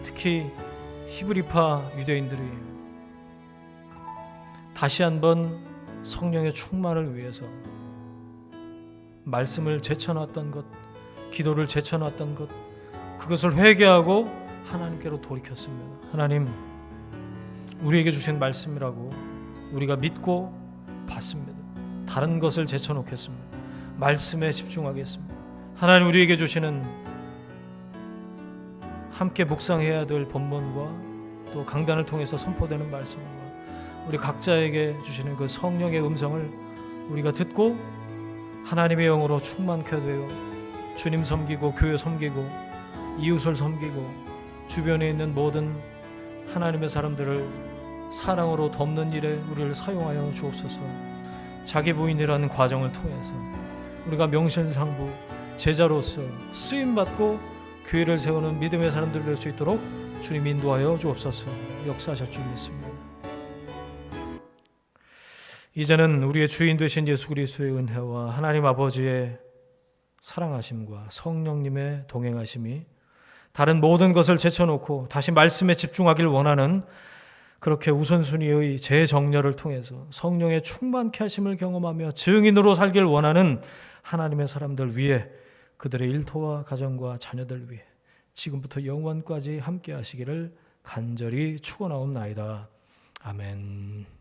특히 히브리파 유대인들이 다시 한번 성령의 충만을 위해서 말씀을 제쳐놨던 것, 기도를 제쳐놨던 것, 그것을 회개하고 하나님께로 돌이켰습니다. 하나님, 우리에게 주신 말씀이라고 우리가 믿고 받습니다. 다른 것을 제쳐놓겠습니다. 말씀에 집중하겠습니다. 하나님, 우리에게 주시는 함께 묵상해야 될 본문과 또 강단을 통해서 선포되는 말씀과 우리 각자에게 주시는 그 성령의 음성을 우리가 듣고 하나님의 영으로 충만케 되어 주님 섬기고 교회 섬기고 이웃을 섬기고 주변에 있는 모든 하나님의 사람들을 사랑으로 돕는 일에 우리를 사용하여 주옵소서. 자기 부인이라는 과정을 통해서 우리가 명실상부 제자로서 쓰임받고 교회를 세우는 믿음의 사람들 될 수 있도록 주님 인도하여 주옵소서. 역사하실 줄 믿습니다. 이제는 우리의 주인 되신 예수 그리스도의 은혜와 하나님 아버지의 사랑하심과 성령님의 동행하심이 다른 모든 것을 제쳐놓고 다시 말씀에 집중하길 원하는 그렇게 우선순위의 재정렬을 통해서 성령의 충만케 하심을 경험하며 증인으로 살길 원하는 하나님의 사람들 위해 그들의 일터와 가정과 자녀들 위해 지금부터 영원까지 함께 하시기를 간절히 축원하옵나이다. 아멘.